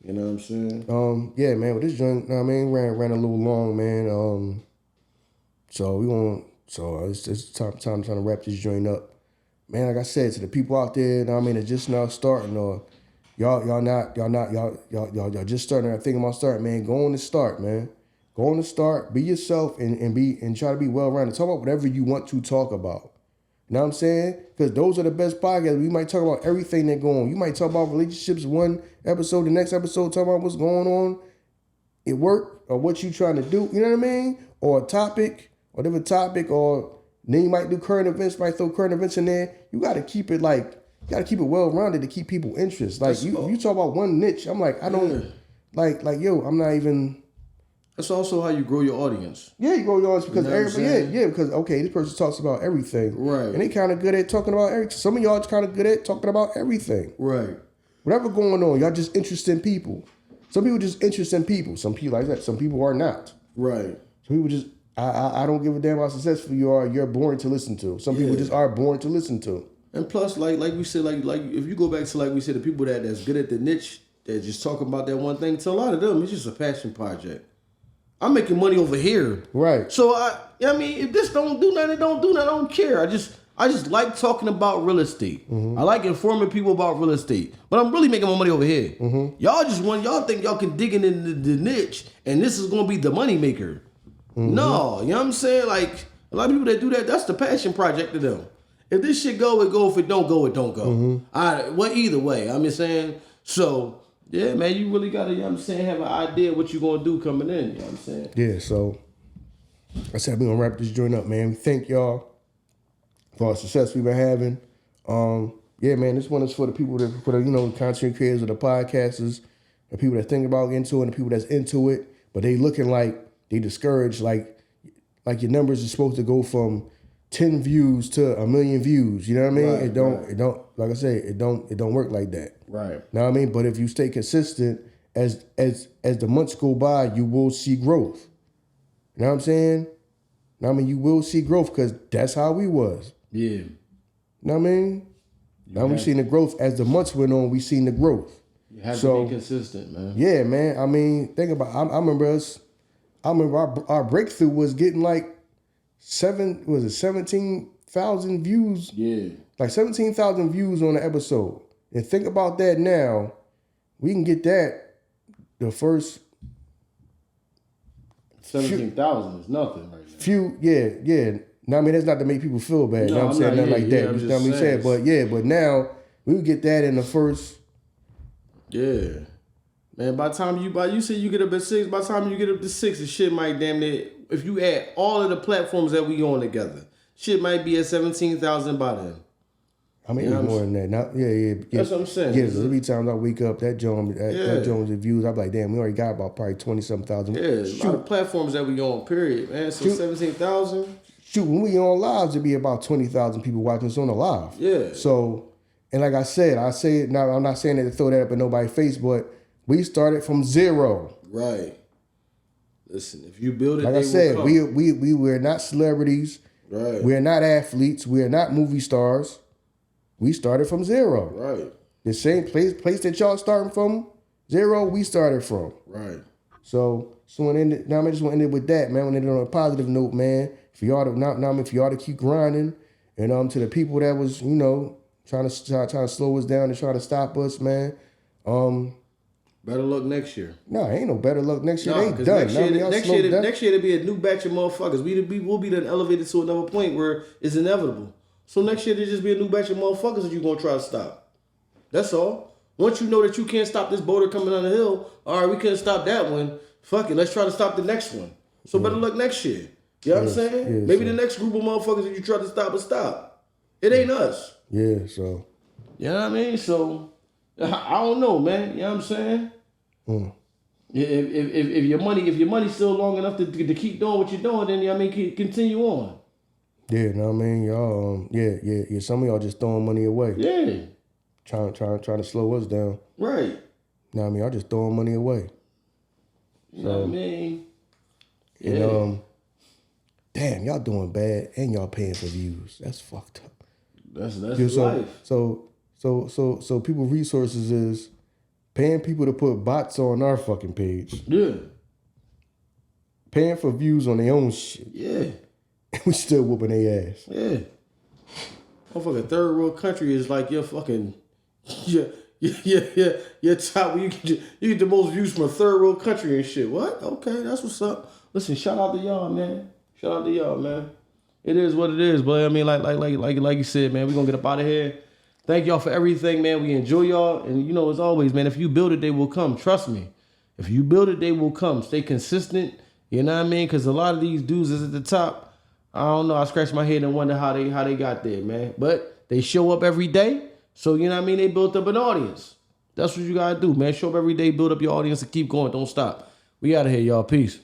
You know what I'm saying? Yeah, man. With this joint, I mean, ran a little long, man. So it's time trying to wrap this joint up. Man, like I said, to the people out there, I mean, it's just now starting, or y'all just starting. I think about starting, man. Go on and start, man. Go on and start. Be yourself and try to be well rounded. Talk about whatever you want to talk about. You know what I'm saying? Because those are the best podcasts. We might talk about everything that go on. You might talk about relationships one episode, the next episode talk about what's going on at work or what you trying to do. You know what I mean? Or a topic, or different topic, or then you might do current events. Might throw current events in there. You got to keep it well rounded to keep people interest. Like you talk about one niche. I'm like, I don't like yo. I'm not even. That's also how you grow your audience. Yeah, you grow your audience because You know what I'm everybody, saying? because okay, this person talks about everything, Right. And they kind of good at talking about everything. Some of y'all kind of good at talking about everything, Right. Whatever going on, y'all just interested in people. Some people just interested in people. Some people like that. Some people are not. Right. Some people just I don't give a damn how successful you are. You're boring to listen to. Some people just are boring to listen to. And plus, like we said, like if you go back to like we said, the people that's good at the niche, that just talk about that one thing. To a lot of them, it's just a passion project. I'm making money over here, Right? So I mean, if this don't do nothing, it don't do nothing. I don't care. I just like talking about real estate. I like informing people about real estate. But I'm really making my money over here. Y'all think y'all can dig in the niche and this is gonna be the money maker. No, you know what I'm saying? Like a lot of people that do that, that's the passion project to them. If this shit go, it go. If it don't go, it don't go. Well, either way, I'm just saying. So yeah, man, you really gotta, you know what I'm saying, have an idea what you gonna do coming in. You know what I'm saying? Yeah. So I said we're gonna wrap this joint up, man. We thank y'all for all the success we've been having. Yeah, man, this one is for the people that, for the content creators or the podcasters, the people that think about into it, and the people that's into it, but they looking like they discouraged, like your numbers are supposed to go from 10 views to 1 million views. You know what I mean? Right, it don't like I say, it don't work like that. Right. Know what I mean? But if you stay consistent, as the months go by, you will see growth. You know what I'm saying? Know what I mean? You will see growth because that's how we was. Yeah. You know what I mean? Now we seen the growth as the months went on. We seen the growth. You have to be consistent, man. Yeah, man. I mean, think about. I remember our breakthrough was getting like 17,000 views. Yeah. Like 17,000 views on the episode. And think about that now. We can get that the first 17,000 is nothing right now. Yeah. Now, I mean, that's not to make people feel bad. You know what I'm saying? Nothing like that. You know what I'm saying? But now we would get that in the first. Yeah. Man, by the time you say you get up at 6, by the time you get up to 6, the shit might damn near, if you add all of the platforms that we on together, shit might be at 17,000 by then. I mean, even more than that. Now, yeah. That's what I'm saying. Yeah, there's be times I wake up, that Jones the views, I'm like, damn, we already got about probably 20-something thousand. Yeah, a lot of platforms that we on, period, man. So 17,000. Shoot, when we on lives, it'd be about 20,000 people watching us on the live. Yeah. So, and like I say it now, I'm not saying that to throw that up in nobody's face, but we started from zero. Right. Listen, if you build it, like I said, we were not celebrities. Right. We're not athletes. We're not movie stars. We started from zero. Right. The same place that y'all starting from zero, we started from. Right. So I just want to end it with that, man. I want to end it on a positive note, man. For y'all to keep grinding, and to the people that was trying to slow us down and trying to stop us, man. Better luck next year. No, ain't no better luck next year. No, They done. Next year to be a new batch of motherfuckers. We'll be then elevated to another point where it's inevitable. So next year there just be a new batch of motherfuckers that you're gonna try to stop. That's all. Once you know that you can't stop this boulder coming down the hill, all right, we couldn't stop that one. Fuck it, let's try to stop the next one. So better luck next year. You know what I'm saying? Yeah, maybe the next group of motherfuckers that you try to stop will stop. It ain't us. Yeah, so. You know what I mean? So I don't know, man. You know what I'm saying? If your money's still long enough to keep doing what you're doing, then continue on. Yeah, know what I mean? Y'all, yeah. Some of y'all just throwing money away. Yeah. Trying to slow us down. Right. Know what I mean? Y'all just throwing money away. You know what I mean? Yeah. And damn, y'all doing bad and y'all paying for views. That's fucked up. That's life. life. So people resources is paying people to put bots on our fucking page. Yeah. Paying for views on their own shit. Yeah. We still whooping their ass. Yeah. Motherfucking third world country is like your fucking your top where you get the most views from a third world country and shit. What? Okay, that's what's up. Listen, shout out to y'all, man. Shout out to y'all, man. It is what it is, but I mean, like you said, man, we're gonna get up out of here. Thank y'all for everything, man. We enjoy y'all, and as always, man, if you build it, they will come. Trust me. If you build it, they will come. Stay consistent. You know what I mean? Because a lot of these dudes is at the top. I don't know. I scratch my head and wonder how they got there, man. But they show up every day. So, you know what I mean? They built up an audience. That's what you got to do, man. Show up every day, build up your audience, and keep going. Don't stop. We out of here, y'all. Peace.